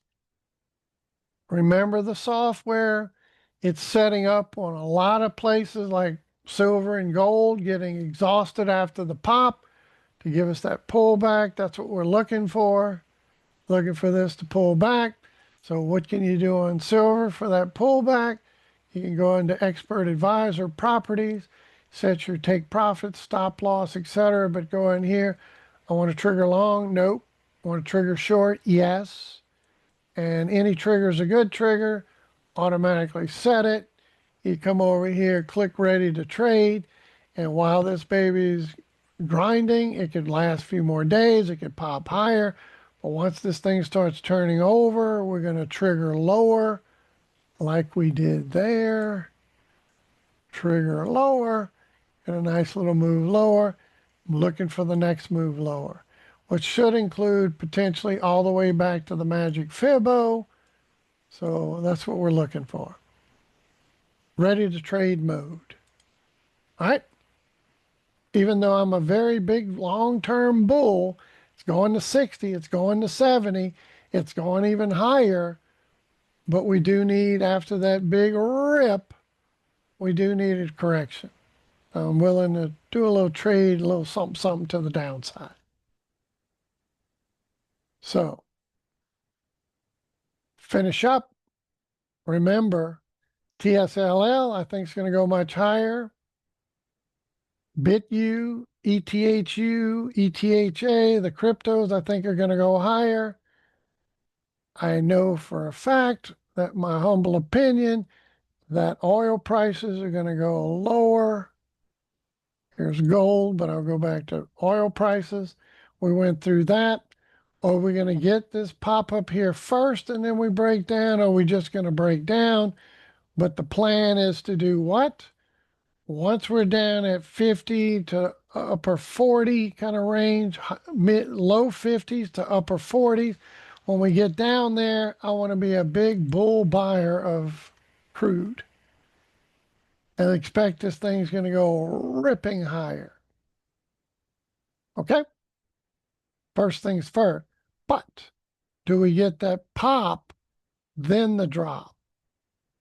remember the software. It's setting up on a lot of places like silver and gold, getting exhausted after the pop to give us that pullback. That's what we're looking for this to pull back. So what can you do on silver for that pullback? You can go into expert advisor properties, set your take profit, stop loss, etc. But go in here. I want to trigger long. Nope. I want to trigger short. Yes. And any trigger is a good trigger. Automatically set it. You come over here, click ready to trade. And while this baby's grinding, it could last a few more days. It could pop higher. But once this thing starts turning over, we're going to trigger lower like we did there. Trigger lower, and a nice little move lower. I'm looking for the next move lower, which should include potentially all the way back to the Magic Fibo. So that's what we're looking for. Ready to trade mode. All right. Even though I'm a very big long-term bull, it's going to 60, it's going to 70, it's going even higher. But we do need, after that big rip, we do need a correction. I'm willing to do a little trade, a little something, something to the downside. So, finish up. Remember, TSLL, I think, is going to go much higher. BitU, ETHU, ETHA, the cryptos, I think, are going to go higher. I know for a fact that my humble opinion that oil prices are going to go lower. Here's gold, but I'll go back to oil prices. We went through that. Are we going to get this pop up here first and then we break down? Or are we just going to break down? But the plan is to do what? Once we're down at 50 to upper 40 kind of range, low 50s to upper 40s, when we get down there, I want to be a big bull buyer of crude and expect this thing's going to go ripping higher. Okay? First things first. But do we get that pop, then the drop?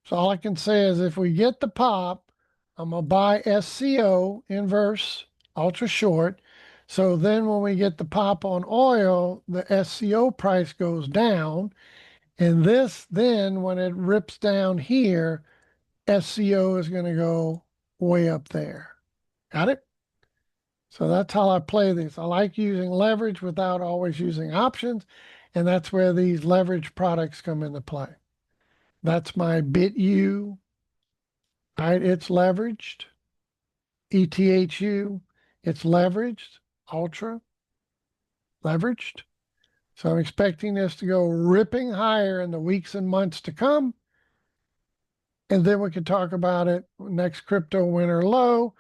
So all I can say is if we get the pop, I'm going to buy SCO, inverse, ultra short. So then when we get the pop on oil, the SCO price goes down. And this then, when it rips down here, SCO is going to go way up there. Got it? So that's how I play these. I like using leverage without always using options. And that's where these leverage products come into play. That's my BitU. Right, it's leveraged. ETHU, it's leveraged. Ultra, leveraged. So I'm expecting this to go ripping higher in the weeks and months to come. And then we can talk about it next crypto winter low.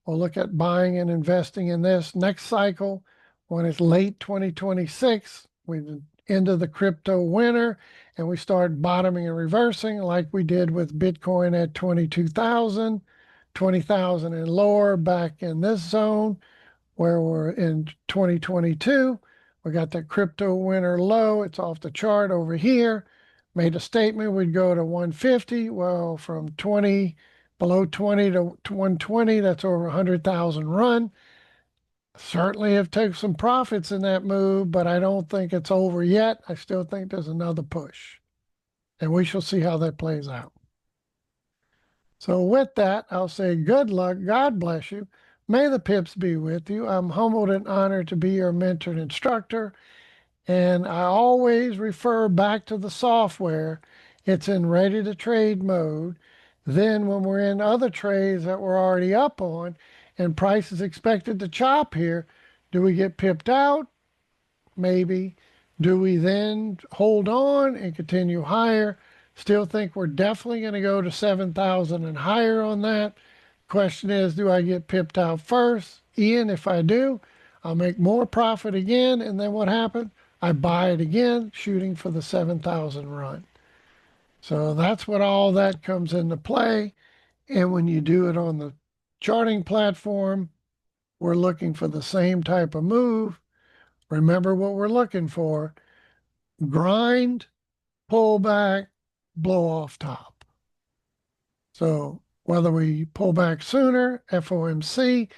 We'll look at buying and investing in this next cycle when it's late 2026. We into the crypto winter and we start bottoming and reversing like we did with Bitcoin at 22,000, 20,000 and lower back in this zone where we're in 2022. We got that crypto winter low. It's off the chart over here. Made a statement we'd go to 150. Well, from 20, below 20 to 120, that's over 100,000 run. Certainly have taken some profits in that move, but I don't think it's over yet. I still think there's another push. And we shall see how that plays out. So with that, I'll say good luck. God bless you. May the pips be with you. I'm humbled and honored to be your mentor and instructor. And I always refer back to the software. It's in ready to trade mode. Then, when we're in other trades that we're already up on and price is expected to chop here, do we get pipped out? Maybe. Do we then hold on and continue higher? Still think we're definitely going to go to 7,000 and higher on that. Question is, do I get pipped out first? Ian, if I do, I'll make more profit again. And then what happens? I buy it again, shooting for the 7,000 run. So that's what all that comes into play. And when you do it on the charting platform, we're looking for the same type of move. Remember what we're looking for: grind, pull back, blow off top. So whether we pull back sooner, FOMC,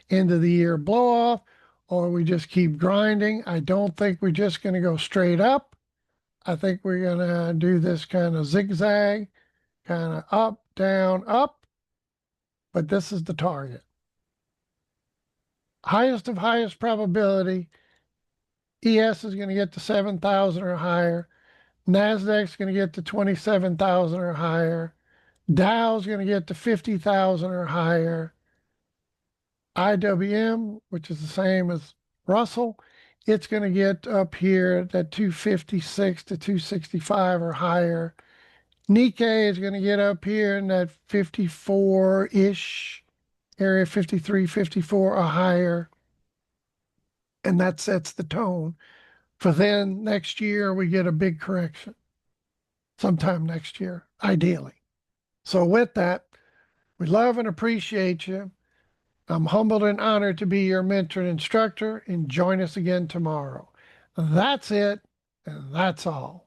end of the year blow off, or we just keep grinding, I don't think we're just going to go straight up. I think we're going to do this kind of zigzag, kind of up, down, up, but this is the target. Highest of highest probability, ES is going to get to 7,000 or higher. NASDAQ's going to get to 27,000 or higher. Dow's going to get to 50,000 or higher. IWM, which is the same as Russell, it's going to get up here at 256 to 265 or higher. Nikkei is going to get up here in that 54-ish area, 53, 54 or higher. And that sets the tone for then next year we get a big correction sometime next year, ideally. So with that, we love and appreciate you. I'm humbled and honored to be your mentor and instructor, and join us again tomorrow. That's it, and that's all.